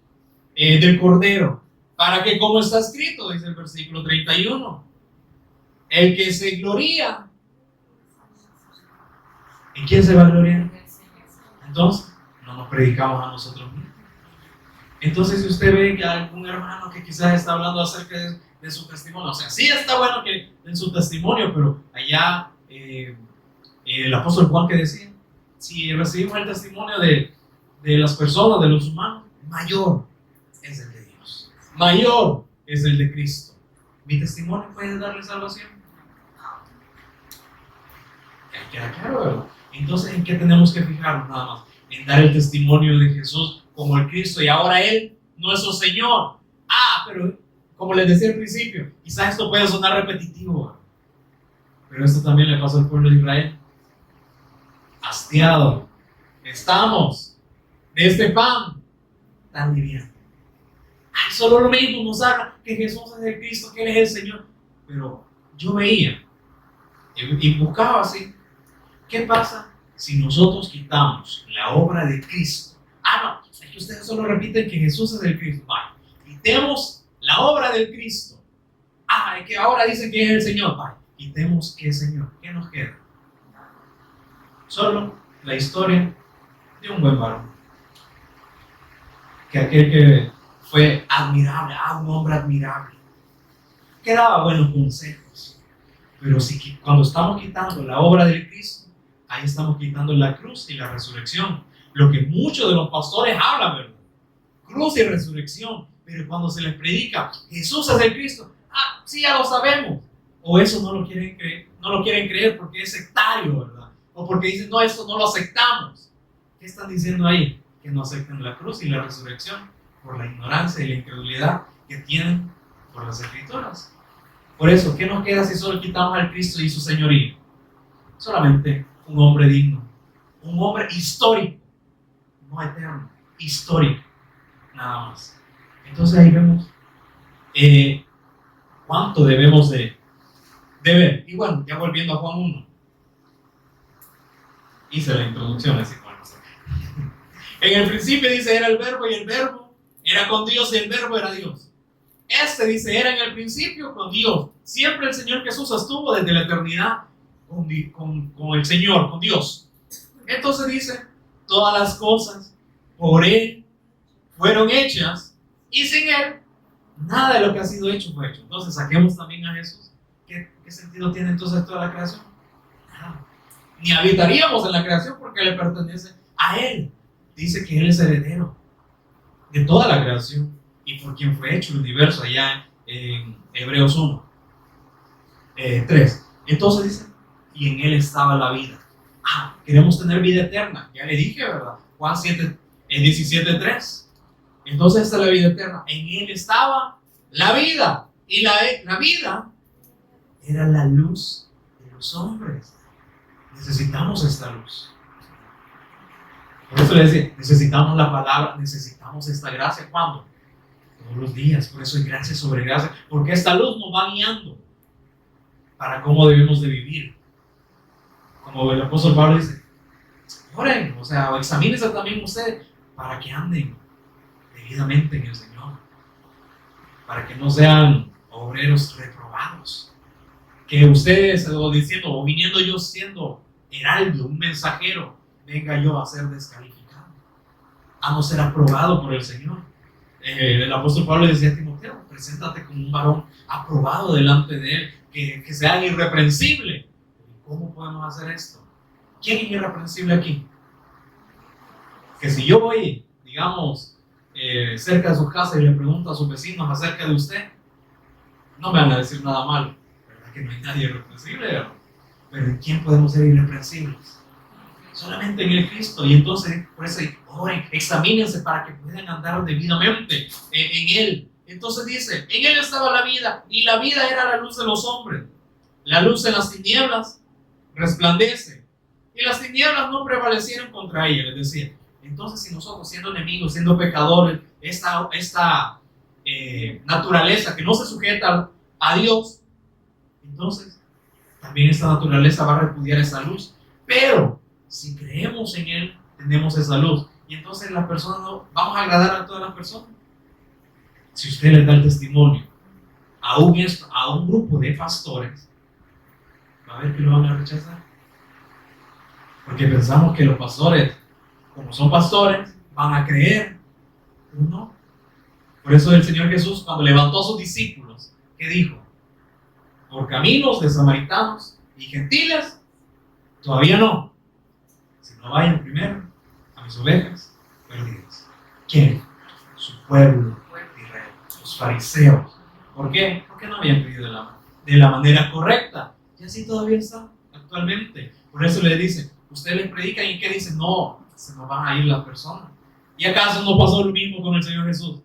del Cordero. Para que, como está escrito, dice el versículo 31, el que se gloría, ¿en quién se va a gloriar? Entonces, no nos predicamos a nosotros mismos. Entonces, si usted ve que hay algún hermano que quizás está hablando acerca de su testimonio, o sea, sí está bueno que en su testimonio, pero allá el apóstol Juan que decía, si recibimos el testimonio de las personas, de los humanos, mayor es el de Dios, mayor es el de Cristo. ¿Mi testimonio puede darle salvación? Queda claro, ¿verdad? Entonces, ¿en qué tenemos que fijarnos nada más? En dar el testimonio de Jesús como el Cristo, y ahora Él, nuestro Señor. Pero como les decía al principio, quizás esto puede sonar repetitivo, ¿verdad? Pero esto también le pasó al pueblo de Israel. Hastiado estamos de este pan tan liviano. Solo lo mismo nos habla que Jesús es el Cristo, que Él es el Señor. Pero yo veía y buscaba así, ¿qué pasa si nosotros quitamos la obra de Cristo? No, es que ustedes solo repiten que Jesús es el Cristo. Vale, quitemos la obra del Cristo. Es que ahora dicen que es el Señor. Vale, quitemos que es Señor. ¿Qué nos queda? Solo la historia de un buen varón. Que aquel que fue admirable, un hombre admirable, que daba buenos consejos. Pero cuando estamos quitando la obra del Cristo, ahí estamos quitando la cruz y la resurrección. Lo que muchos de los pastores hablan, ¿verdad? Cruz y resurrección. Pero cuando se les predica, Jesús es el Cristo, sí, ya lo sabemos. O eso no lo quieren creer porque es sectario, ¿verdad? O porque dicen, no, esto no lo aceptamos. ¿Qué están diciendo ahí? Que no aceptan la cruz y la resurrección por la ignorancia y la incredulidad que tienen por las Escrituras. Por eso, ¿qué nos queda si solo quitamos al Cristo y su señoría? Solamente un hombre digno, un hombre histórico, no eterno, histórico, nada más. Entonces ahí vemos cuánto debemos de ver. Y bueno, ya volviendo a Juan 1, hice la introducción así como en el principio dice era el verbo y el verbo era con Dios y el verbo era Dios. Dice era en el principio con Dios. Siempre el Señor Jesús estuvo desde la eternidad con el Señor, con Dios. Entonces dice todas las cosas por Él fueron hechas y sin Él nada de lo que ha sido hecho fue hecho. Entonces saquemos también a Jesús. ¿Qué sentido tiene entonces toda la creación? Nada. Ni habitaríamos en la creación porque le pertenece a Él. Dice que Él es heredero de toda la creación y por quien fue hecho el universo, allá en Hebreos 1, 3. Entonces dice, y en Él estaba la vida. Queremos tener vida eterna. Ya le dije, ¿verdad? Juan 17:3. Entonces esta es la vida eterna. En Él estaba la vida. Y la vida era la luz de los hombres. Necesitamos esta luz. Por eso le decía, necesitamos la palabra, necesitamos esta gracia. ¿Cuándo? Todos los días. Por eso hay gracia sobre gracia. Porque esta luz nos va guiando para cómo debemos de vivir. Como el apóstol Pablo dice, oren, o examínense también ustedes para que anden debidamente en el Señor. Para que no sean obreros reprobados. Que ustedes, o viniendo yo siendo heraldo, un mensajero, venga yo a ser descalificado, a no ser aprobado por el Señor. El apóstol Pablo decía a Timoteo, preséntate como un varón aprobado delante de él, que sea irreprensible. ¿Cómo podemos hacer esto? ¿Quién es irreprensible aquí? Que si yo voy, digamos, cerca de su casa y le pregunto a sus vecinos acerca de usted, no me van a decir nada malo. ¿Verdad que no hay nadie irreprensible? ¿Verdad? Pero ¿en quién podemos ser irreprensibles? Solamente en el Cristo. Y entonces, por eso, oren, examínense para que puedan andar debidamente en Él. Entonces dice, en Él estaba la vida, y la vida era la luz de los hombres. La luz en las tinieblas resplandece, y las tinieblas no prevalecieron contra ella, les decía. Entonces, si nosotros, siendo enemigos, siendo pecadores, esta naturaleza que no se sujeta a Dios, entonces también esta naturaleza va a repudiar esa luz. Pero si creemos en Él, tenemos esa luz. Y entonces las personas no vamos a agradar a todas las personas. Si usted les da el testimonio a un grupo de pastores, va a ver que lo van a rechazar. Porque pensamos que los pastores, como son pastores, van a creer. Pero no. Por eso el Señor Jesús, cuando levantó a sus discípulos, ¿qué dijo? Por caminos de samaritanos y gentiles, todavía no. No vayan primero a mis ovejas perdidas. ¿Quién? Su pueblo de Israel, los fariseos. ¿Por qué? Porque no habían creído de la manera correcta. Y así todavía está actualmente. Por eso le dicen, ustedes les predican y ¿qué dicen? No, se nos van a ir las personas. ¿Y acaso no pasó lo mismo con el Señor Jesús?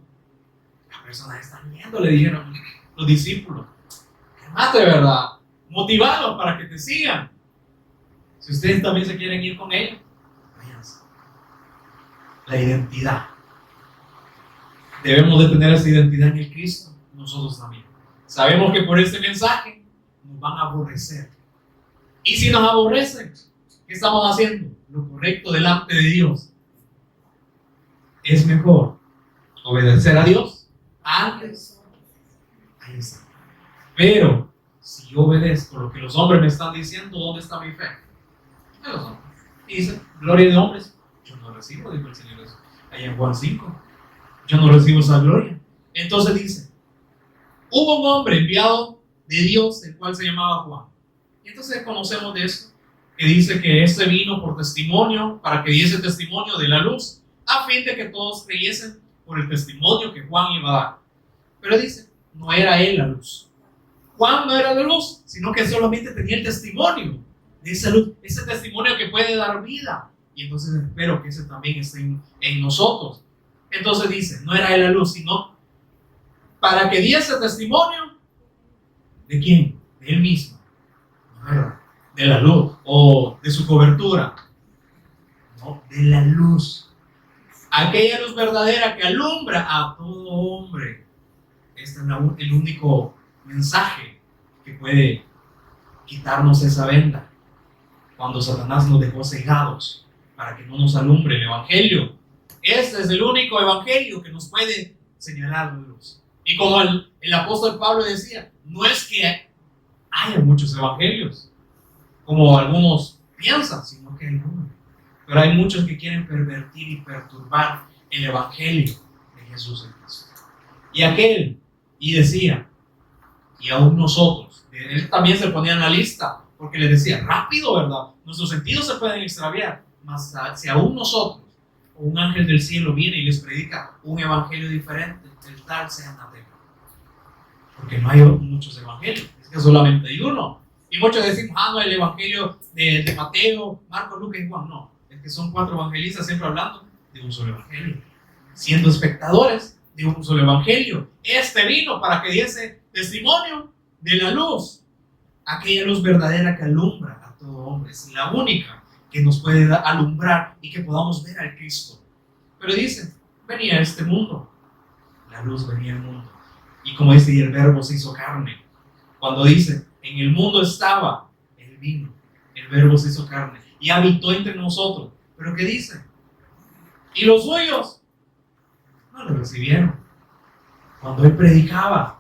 Las personas están yendo, le dijeron los discípulos. Además, de verdad, motivados para que te sigan. Si ustedes también se quieren ir con ellos, la identidad. Debemos de tener esa identidad en el Cristo, nosotros también. Sabemos que por este mensaje nos van a aborrecer. Y si nos aborrecen, ¿qué estamos haciendo? Lo correcto delante de Dios. Es mejor obedecer a Dios antes. Ahí está. Pero si yo obedezco lo que los hombres me están diciendo, ¿dónde está mi fe? En los hombres. Y dice, gloria de hombres, yo no recibo, dijo el Señor Jesús. Ahí en Juan 5, yo no recibo esa gloria. Entonces dice, hubo un hombre enviado de Dios, el cual se llamaba Juan. Y entonces conocemos de esto, que dice que este vino por testimonio, para que diese testimonio de la luz, a fin de que todos creyesen por el testimonio que Juan iba a dar. Pero dice, no era él la luz. Juan no era la luz, sino que solamente tenía el testimonio de esa luz, ese testimonio que puede dar vida. Y entonces espero que ese también esté en nosotros. Entonces dice, no era él la luz, sino para que diese testimonio ¿de quién? De él mismo. No, de la luz o de su cobertura. No, de la luz. Aquella luz verdadera que alumbra a todo hombre. Este es el único mensaje que puede quitarnos esa venda. Cuando Satanás nos dejó cegados para que no nos alumbre el Evangelio. Este es el único Evangelio que nos puede señalar la luz. Y como el apóstol Pablo decía, no es que haya muchos evangelios, como algunos piensan, sino que hay uno. Pero hay muchos que quieren pervertir y perturbar el Evangelio de Jesús en Cristo. Y decía, y aún nosotros, él también se ponía en la lista, porque le decía, rápido, ¿verdad? Nuestros sentidos se pueden extraviar, mas si aún nosotros, o un ángel del cielo viene y les predica un evangelio diferente, el tal sea anatema. Porque no hay muchos evangelios, es que solamente hay uno. Y muchos decimos, no, el evangelio de Mateo, Marcos, Lucas y Juan. No, es que son 4 evangelistas siempre hablando de un solo evangelio, siendo espectadores de un solo evangelio. Este vino para que diese testimonio de la luz, aquella luz verdadera que alumbra a todo hombre. Es la única que nos puede alumbrar y que podamos ver al Cristo. Pero dice, venía a este mundo, la luz venía al mundo. Y como dice, y el verbo se hizo carne. Cuando dice, en el mundo estaba, él vino, el verbo se hizo carne y habitó entre nosotros. Pero ¿qué dice? Y los suyos no le recibieron. Cuando él predicaba,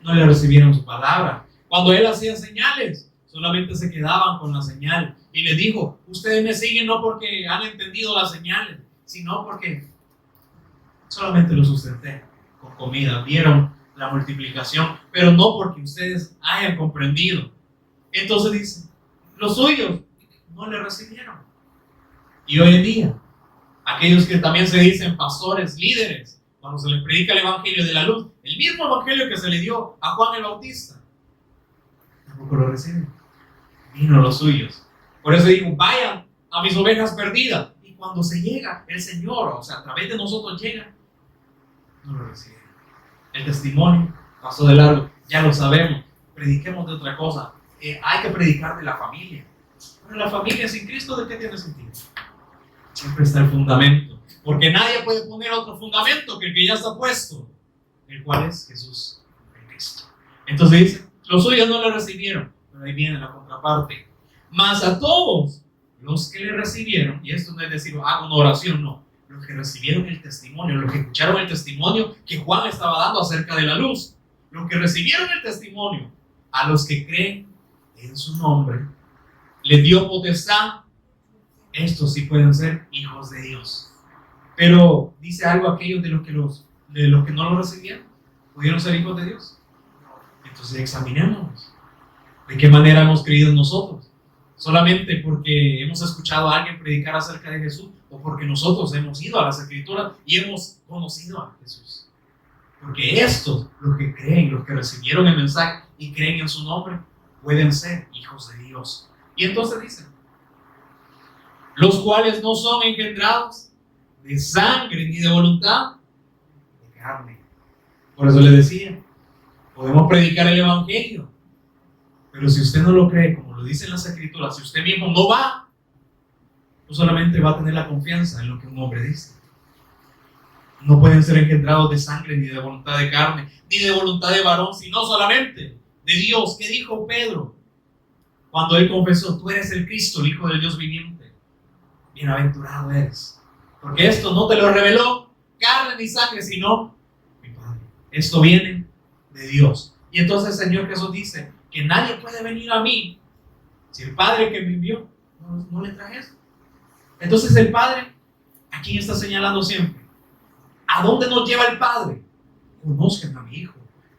no le recibieron su palabra. Cuando él hacía señales, solamente se quedaban con la señal. Y le dijo, ustedes me siguen no porque han entendido las señales, sino porque Solamente los sustenté con comida. Vieron la multiplicación, pero no porque ustedes hayan comprendido. Entonces dice, los suyos no le recibieron. Y hoy en día, aquellos que también se dicen pastores, líderes, cuando se les predica el evangelio de la luz, el mismo evangelio que se le dio a Juan el Bautista, tampoco lo reciben. Vino los suyos. Por eso digo, vayan a mis ovejas perdidas. Y cuando se llega el Señor, o sea, a través de nosotros llega, no lo reciben. El testimonio pasó de largo, ya lo sabemos. Prediquemos de otra cosa. Hay que predicar de la familia. Pero la familia sin Cristo, ¿de qué tiene sentido? Siempre está el fundamento. Porque nadie puede poner otro fundamento que el que ya está puesto, el cual es Jesús, el Cristo. Entonces dice, los suyos no le recibieron. Pero ahí viene la contraparte. Mas a todos los que le recibieron, y esto no es decir, hago una oración, no. Los que recibieron el testimonio, los que escucharon el testimonio que Juan estaba dando acerca de la luz, los que recibieron el testimonio, a los que creen en su nombre, les dio potestad. Estos sí pueden ser hijos de Dios. Pero dice algo aquellos de los que no lo recibieron, ¿pudieron ser hijos de Dios? Entonces examinémonos. ¿De qué manera hemos creído nosotros? ¿Solamente porque hemos escuchado a alguien predicar acerca de Jesús o porque nosotros hemos ido a las Escrituras y hemos conocido a Jesús? Porque estos, los que creen, los que recibieron el mensaje y creen en su nombre, pueden ser hijos de Dios. Y entonces dice, los cuales no son engendrados de sangre ni de voluntad, de carne. Por eso le decía, podemos predicar el evangelio, pero si usted no lo cree, como lo dicen las Escrituras, si usted mismo no va, no solamente va a tener la confianza en lo que un hombre dice. No pueden ser engendrados de sangre, ni de voluntad de carne, ni de voluntad de varón, sino solamente de Dios. ¿Qué dijo Pedro cuando él confesó, tú eres el Cristo, el Hijo del Dios viviente? Bienaventurado eres, porque esto no te lo reveló carne ni sangre, sino mi Padre. Esto viene de Dios. Y entonces el Señor Jesús dice que nadie puede venir a mí si el Padre que me envió no le trae eso. Entonces el Padre, ¿a quién está señalando siempre? ¿A dónde nos lleva el Padre? Conozcan a mi Hijo,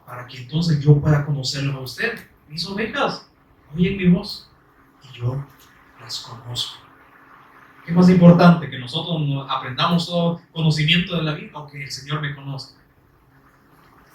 para que entonces yo pueda conocerlo a usted. Mis ovejas oyen mi voz y yo las conozco. ¿Qué es más importante? ¿Que nosotros aprendamos todo conocimiento de la Biblia o que el Señor me conozca?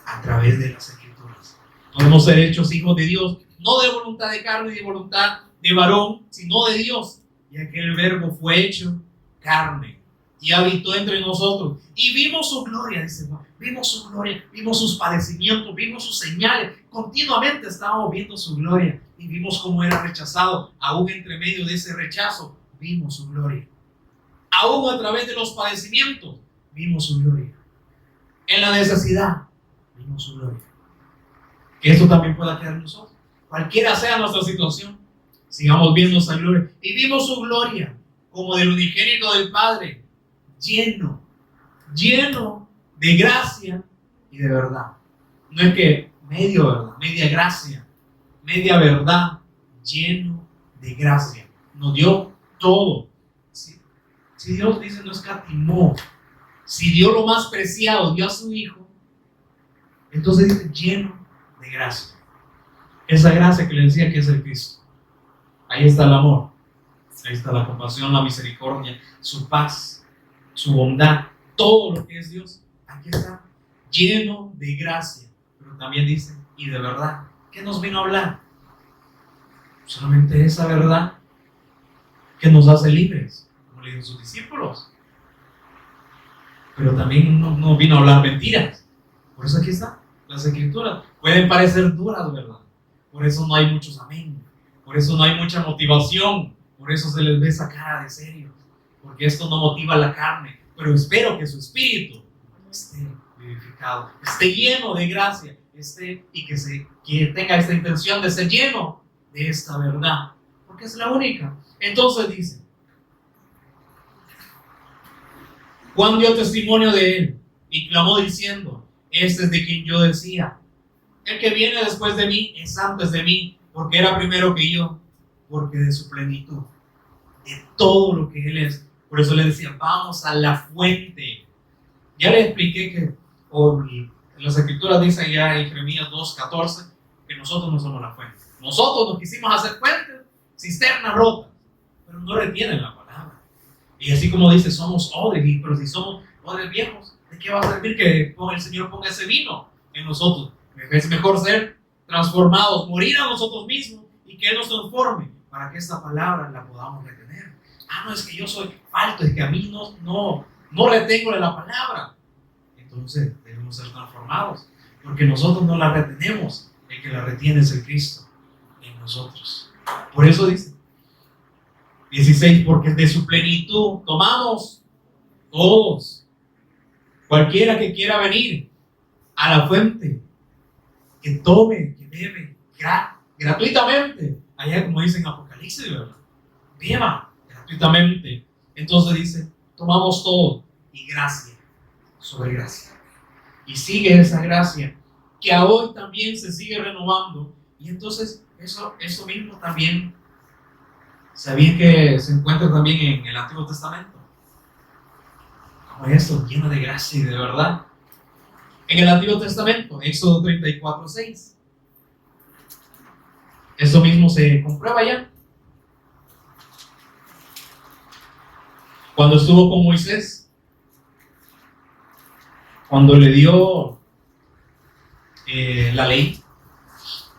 A través de las Escrituras. Podemos ser hechos hijos de Dios, no de voluntad de carne ni de voluntad de varón, sino de Dios. Y aquel verbo fue hecho carne y habitó entre nosotros. Y vimos su gloria, dice Juan. Vimos su gloria, vimos sus padecimientos, vimos sus señales. Continuamente estábamos viendo su gloria y vimos cómo era rechazado. Aún entre medio de ese rechazo, vimos su gloria. Aún a través de los padecimientos, vimos su gloria. En la necesidad, vimos su gloria. Que esto también pueda quedar en nosotros. Cualquiera sea nuestra situación, sigamos viendo esa gloria. Y vimos su gloria como del unigénito del Padre, lleno de gracia y de verdad. No es que medio verdad, media gracia, media verdad, lleno de gracia. Nos dio todo. Si Dios dice no escatimó, si dio lo más preciado, dio a su Hijo, entonces dice lleno de gracia. Esa gracia que le decía que es el Cristo. Ahí está el amor, ahí está la compasión, la misericordia, su paz, su bondad, todo lo que es Dios. Aquí está, lleno de gracia. Pero también dice, y de verdad. ¿Qué nos vino a hablar? Solamente esa verdad que nos hace libres, como le dijeron sus discípulos. Pero también no vino a hablar mentiras. Por eso aquí está, las Escrituras. Pueden parecer duras, ¿verdad? Por eso no hay muchos amén. Por eso no hay mucha motivación. Por eso se les ve esa cara de serios. Porque esto no motiva la carne. Pero espero que su espíritu esté vivificado, esté lleno de gracia, y que tenga esta intención de ser lleno de esta verdad. Porque es la única. Entonces dice, Juan dio testimonio de él y clamó diciendo, este es de quien yo decía, el que viene después de mí es antes de mí, porque era primero que yo, porque de su plenitud, de todo lo que él es. Por eso le decía, vamos a la fuente, Ya les expliqué que las escrituras dicen ya en Jeremías 2:14 que nosotros no somos la fuente. Nosotros nos quisimos hacer fuentes, cisternas rotas, pero no retienen la palabra. Y así como dice, somos odres, pero si somos odres viejos, ¿de qué va a servir que el Señor ponga ese vino en nosotros? Es mejor ser transformados, morir a nosotros mismos y que Él nos transforme para que esta palabra la podamos retener. No, es que yo soy falto, es que a mí no retengo de la palabra. Entonces debemos ser transformados, porque nosotros no la retenemos. El que la retiene es el Cristo en nosotros. Por eso dice 16, porque de su plenitud tomamos todos, cualquiera que quiera venir a la fuente, que tome, que bebe gratuitamente. Allá como dice en Apocalipsis, ¿verdad? Beba gratuitamente. Entonces dice, tomamos todo y gracia sobre gracia. Y sigue esa gracia que a hoy también se sigue renovando. Y entonces eso mismo también, ¿sabían que se encuentra también en el Antiguo Testamento? Como eso, lleno de gracia y de verdad. En el Antiguo Testamento, Éxodo 34:6. Eso mismo se comprueba ya. Cuando estuvo con Moisés, cuando le dio la ley,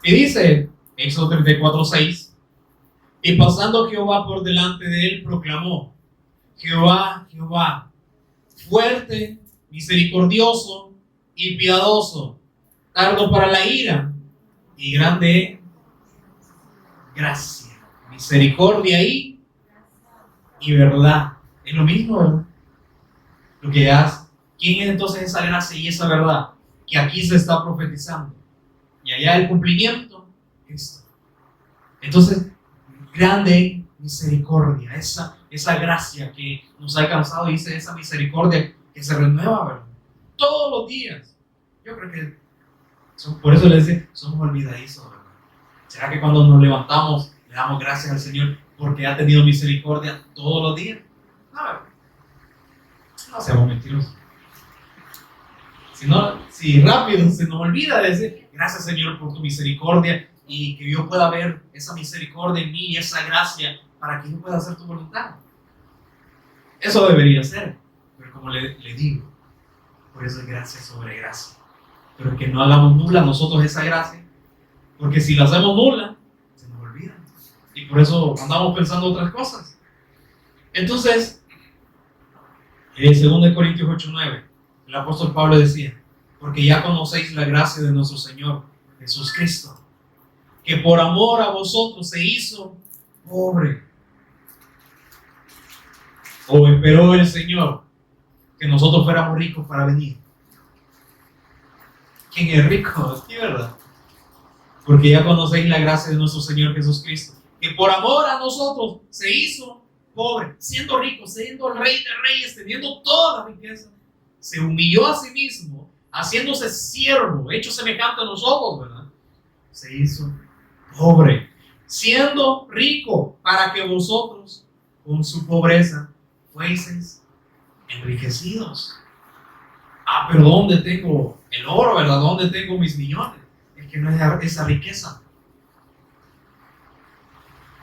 y dice Éxodo 34:6, y pasando Jehová por delante de él, proclamó: Jehová, Jehová, fuerte, misericordioso y piadoso, tardo para la ira y grande en gracia, misericordia y verdad. Es lo mismo, ¿verdad? Lo que hace. ¿Quién es entonces esa gracia y esa verdad que aquí se está profetizando? Y allá el cumplimiento, esto. Entonces, grande misericordia, esa gracia que nos ha alcanzado, dice, esa misericordia que se renueva, ¿verdad? Todos los días. Yo creo que por eso les dice, somos olvidadizos, ¿verdad? ¿Será que cuando nos levantamos le damos gracias al Señor porque ha tenido misericordia todos los días? No seamos mentirosos. Si rápido se nos olvida de decir, gracias Señor por tu misericordia, y que yo pueda ver esa misericordia en mí y esa gracia para que yo pueda hacer tu voluntad. Eso debería ser, pero como le digo, por eso es gracia sobre gracia. Pero que no hagamos nula nosotros esa gracia, porque si la hacemos nula, se nos olvida. Y por eso andamos pensando otras cosas. Entonces, en 2 Corintios 8:9, el apóstol Pablo decía, porque ya conocéis la gracia de nuestro Señor Jesús Cristo, que por amor a vosotros se hizo pobre. O esperó el Señor que nosotros fuéramos ricos para venir. ¿Quién es rico? Sí, ¿verdad? Porque ya conocéis la gracia de nuestro Señor Jesús Cristo, que por amor a nosotros se hizo pobre, siendo rico, siendo el Rey de Reyes, teniendo toda la riqueza, se humilló a sí mismo, haciéndose siervo, hecho semejante a nosotros, ¿verdad? Se hizo pobre, siendo rico, para que vosotros, con su pobreza, fueseis enriquecidos. Pero ¿dónde tengo el oro, verdad? ¿Dónde tengo mis millones? Es que no es esa riqueza,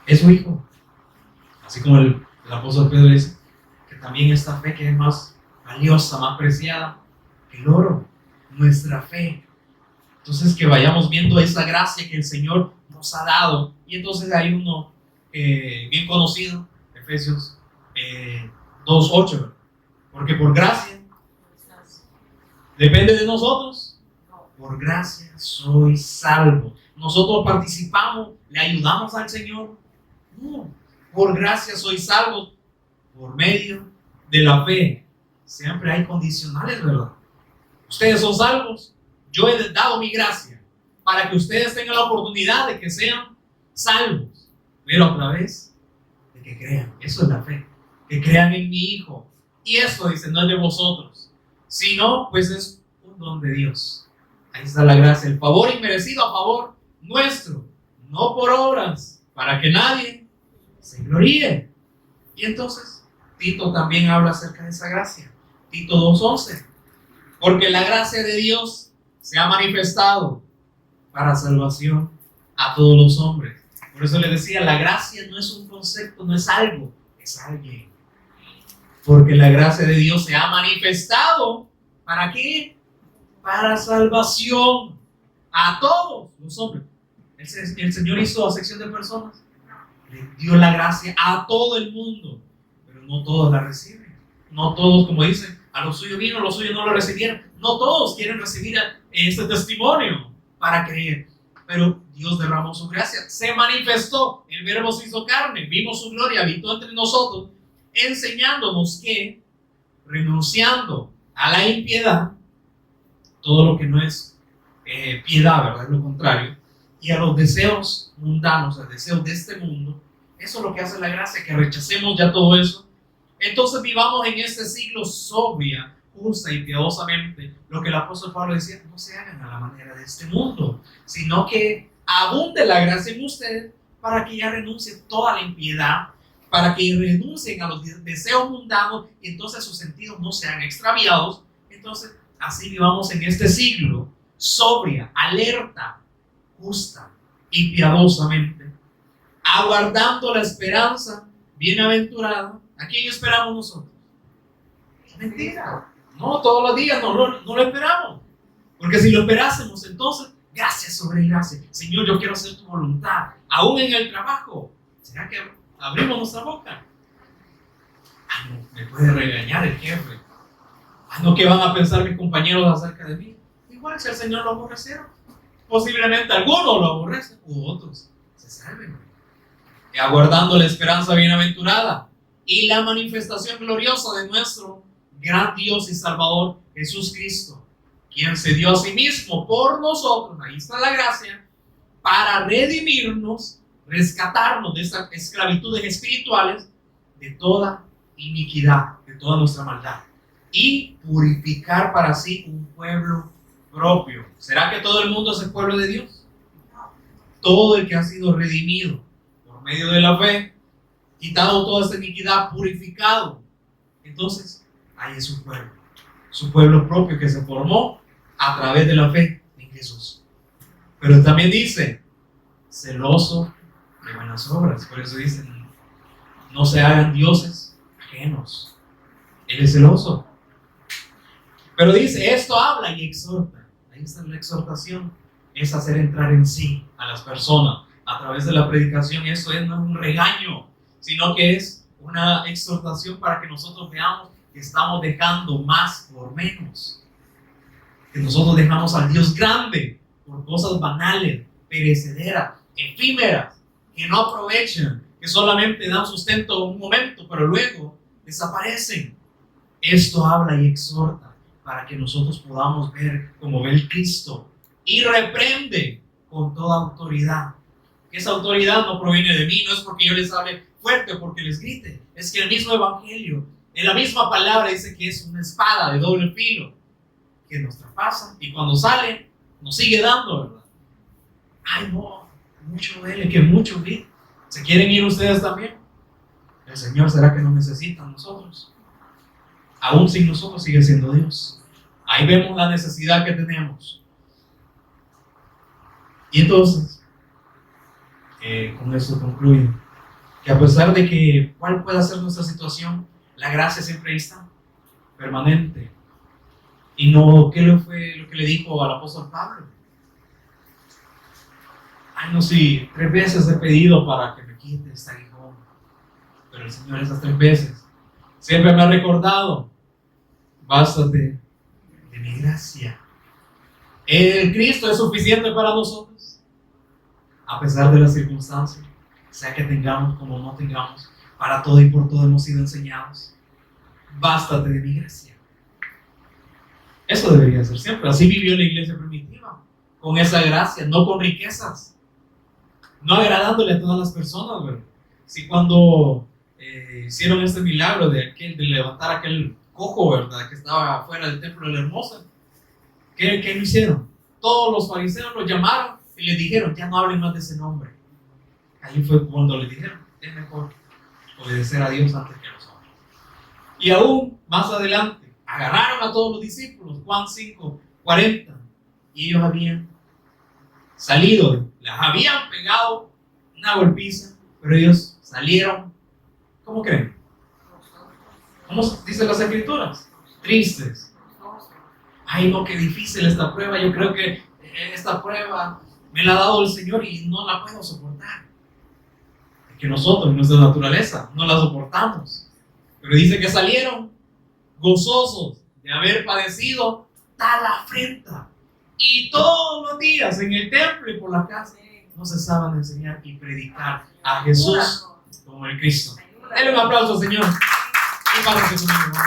es su Hijo. Así como el apóstol Pedro dice, que también esta fe que es más valiosa, más preciada que el oro, nuestra fe. Entonces que vayamos viendo esa gracia que el Señor nos ha dado. Y entonces hay uno bien conocido, Efesios 2:8, porque por gracia, depende de nosotros, por gracia soy salvo. Nosotros participamos, le ayudamos al Señor. No, por gracia soy salvo por medio de la fe. Siempre hay condicionales, ¿verdad? Ustedes son salvos, yo he dado mi gracia para que ustedes tengan la oportunidad de que sean salvos, pero a través de que crean. Eso es la fe, que crean en mi Hijo. Y esto, dice, no es de vosotros, sino pues es un don de Dios. Ahí está la gracia, el favor inmerecido a favor nuestro, no por obras, para que nadie se gloríe. Y entonces Tito también habla acerca de esa gracia. Tito 2:11, Porque la gracia de Dios se ha manifestado para salvación a todos los hombres. Por eso les decía, la gracia no es un concepto, no es algo, es alguien. Porque la gracia de Dios se ha manifestado, ¿para qué? Para salvación a todos los hombres. El Señor hizo acepción de personas, le dio la gracia a todo el mundo, pero no todos la reciben. No todos, como dicen, a lo suyo vino, a lo suyo no lo recibieron. No todos quieren recibir este testimonio para creer. Pero Dios derramó su gracia, se manifestó, el Verbo se hizo carne, vimos su gloria, habitó entre nosotros, enseñándonos que, renunciando a la impiedad, todo lo que no es piedad, ¿verdad? Es lo contrario, y a los deseos mundanos, a los deseos de este mundo, eso es lo que hace la gracia, que rechacemos ya todo eso. Entonces vivamos en este siglo sobria, justa y piadosamente, lo que el apóstol Pablo decía, no se hagan a la manera de este mundo, sino que abunde la gracia en ustedes para que ya renuncie toda la impiedad, para que renuncien a los deseos mundanos y entonces sus sentidos no sean extraviados. Entonces así vivamos en este siglo sobria, alerta, justa y piadosamente, aguardando la esperanza bienaventurada. ¿A quién esperamos nosotros? Mentira. No, todos los días no lo esperamos. Porque si lo esperásemos, entonces, gracia sobre gracia. Señor, yo quiero hacer tu voluntad. Aún en el trabajo. ¿Será que abrimos nuestra boca? Ah, no, me puede regañar el jefe. Ah, no, ¿qué van a pensar mis compañeros acerca de mí? Igual si el Señor lo aborreciera. Posiblemente algunos lo aborrecen, u otros se salven. Aguardando la esperanza bienaventurada y la manifestación gloriosa de nuestro gran Dios y Salvador Jesús Cristo, quien se dio a sí mismo por nosotros, ahí está la gracia, para redimirnos, rescatarnos de estas esclavitudes espirituales, de toda iniquidad, de toda nuestra maldad, y purificar para sí un pueblo propio. ¿Será que todo el mundo es el pueblo de Dios? Todo el que ha sido redimido por medio de la fe, quitado toda esta iniquidad, purificado, entonces ahí es su pueblo propio que se formó a través de la fe en Jesús. Pero también dice, celoso de buenas obras. Por eso dice, no se hagan dioses ajenos. Él es celoso. Pero dice, esto habla y exhorta. Ahí está la exhortación, es hacer entrar en sí a las personas a través de la predicación. Eso no es un regaño, sino que es una exhortación para que nosotros veamos que estamos dejando más por menos, que nosotros dejamos al Dios grande por cosas banales, perecederas, efímeras, que no aprovechan, que solamente dan sustento un momento, pero luego desaparecen. Esto habla y exhorta para que nosotros podamos ver como ve el Cristo y reprende con toda autoridad. Esa autoridad no proviene de mí, no es porque yo les hable fuerte, porque les grite, es que el mismo evangelio, en la misma palabra dice que es una espada de doble filo que nos traspasa y cuando sale nos sigue dando, ¿verdad? Ay, no, mucho duele, que mucho grita. ¿Se quieren ir ustedes también? El Señor, ¿será que nos necesita a nosotros? Aún sin nosotros sigue siendo Dios. Ahí vemos la necesidad que tenemos. Y entonces, con eso concluyo, que a pesar de que cuál pueda ser nuestra situación, la gracia siempre está, permanente. Y no, ¿qué fue lo que le dijo al apóstol Pablo? Ay, no, sí, 3 veces he pedido para que me quite este aguijón, pero el Señor esas 3 veces siempre me ha recordado, bástate de mi gracia. El Cristo es suficiente para nosotros, a pesar de las circunstancias, sea que tengamos como no tengamos, para todo y por todo hemos sido enseñados. Bástate de mi gracia. Eso debería ser siempre. Así vivió la iglesia primitiva, con esa gracia, no con riquezas, no agradándole a todas las personas, ¿verdad? Si cuando hicieron este milagro de levantar aquel cojo, ¿verdad?, que estaba fuera del templo de la Hermosa, ¿qué lo hicieron? Todos los fariseos lo llamaron y les dijeron, ya no hablen más de ese nombre. Ahí fue cuando les dijeron, es mejor obedecer a Dios antes que a los hombres. Y aún más adelante, agarraron a todos los discípulos, Juan 5:40, y ellos habían salido, les habían pegado una golpiza, pero ellos salieron, ¿cómo creen? ¿Cómo dicen las escrituras? Tristes. Ay, no, qué difícil esta prueba. Yo creo que esta prueba me la ha dado el Señor y no la puedo soportar. Es que nosotros, en nuestra naturaleza, no la soportamos. Pero dice que salieron gozosos de haber padecido tal afrenta. Y todos los días en el templo y por la casa no cesaban de enseñar y predicar a Jesús como el Cristo. Denle un aplauso, Señor. Y para que vamos.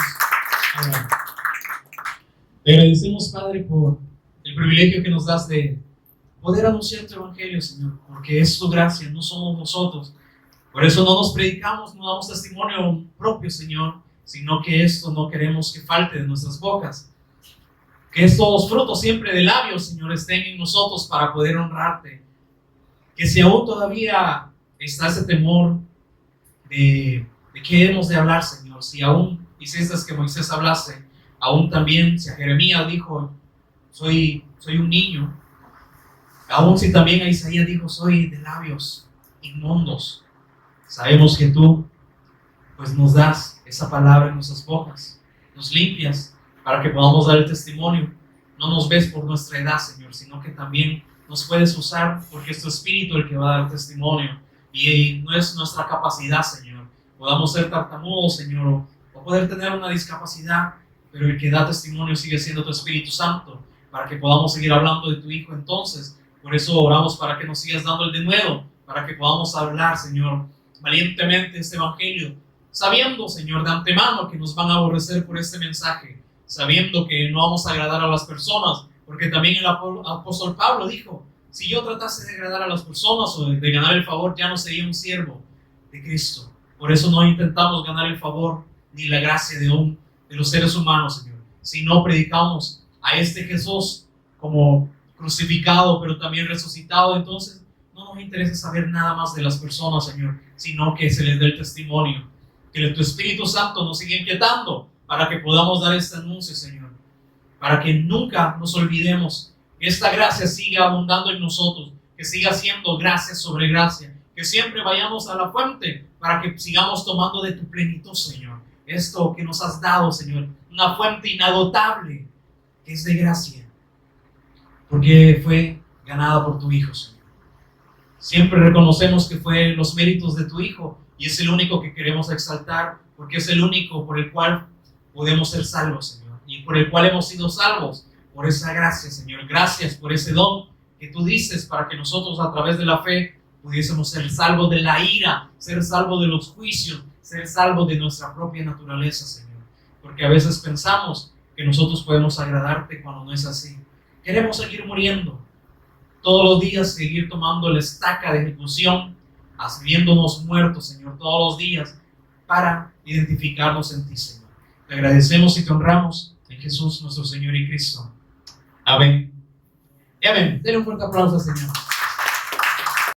Te agradecemos, Padre, por el privilegio que nos das de poder anunciar tu evangelio, Señor, porque es tu gracia, no somos nosotros. Por eso no nos predicamos, no damos testimonio propio, Señor, sino que esto no queremos que falte de nuestras bocas. Que estos frutos siempre de labios, Señor, estén en nosotros para poder honrarte. Que si aún todavía está ese temor de qué hemos de hablar, Señor, si aún hiciste que Moisés hablase, aún también si a Jeremías dijo, soy un niño, aún si también a Isaías dijo, soy de labios inmundos, sabemos que tú pues nos das esa palabra en nuestras bocas, nos limpias para que podamos dar el testimonio. No nos ves por nuestra edad, Señor, sino que también nos puedes usar porque es tu Espíritu el que va a dar testimonio y no es nuestra capacidad, Señor. Podamos ser tartamudos, Señor, o poder tener una discapacidad, pero el que da testimonio sigue siendo tu Espíritu Santo, para que podamos seguir hablando de tu Hijo. Entonces, por eso oramos para que nos sigas dando el denuedo, para que podamos hablar, Señor, valientemente este Evangelio, sabiendo, Señor, de antemano que nos van a aborrecer por este mensaje, sabiendo que no vamos a agradar a las personas, porque también el apóstol Pablo dijo, si yo tratase de agradar a las personas o de ganar el favor, ya no sería un siervo de Cristo. Por eso no intentamos ganar el favor ni la gracia de los seres humanos, Señor, sino predicamos a este Jesús como crucificado, pero también resucitado. Entonces no nos interesa saber nada más de las personas, Señor, sino que se les dé el testimonio, que tu Espíritu Santo nos siga inquietando para que podamos dar este anuncio, Señor, para que nunca nos olvidemos que esta gracia siga abundando en nosotros, que siga siendo gracia sobre gracia, que siempre vayamos a la fuente para que sigamos tomando de tu plenitud, Señor, esto que nos has dado, Señor, una fuente inagotable que es de gracia, porque fue ganada por tu Hijo, Señor. Siempre reconocemos que fue los méritos de tu Hijo y es el único que queremos exaltar, porque es el único por el cual podemos ser salvos, Señor, y por el cual hemos sido salvos, por esa gracia, Señor. Gracias por ese don que tú dices para que nosotros a través de la fe pudiésemos ser salvos de la ira, ser salvos de los juicios, ser salvos de nuestra propia naturaleza, Señor. Porque a veces pensamos que nosotros podemos agradarte cuando no es así. Queremos seguir muriendo, todos los días seguir tomando la estaca de ejecución, viéndonos muertos, Señor, todos los días para identificarnos en ti, Señor. Te agradecemos y te honramos en Jesús nuestro Señor y Cristo. Amén. Y amén. Denle un fuerte aplauso, Señor.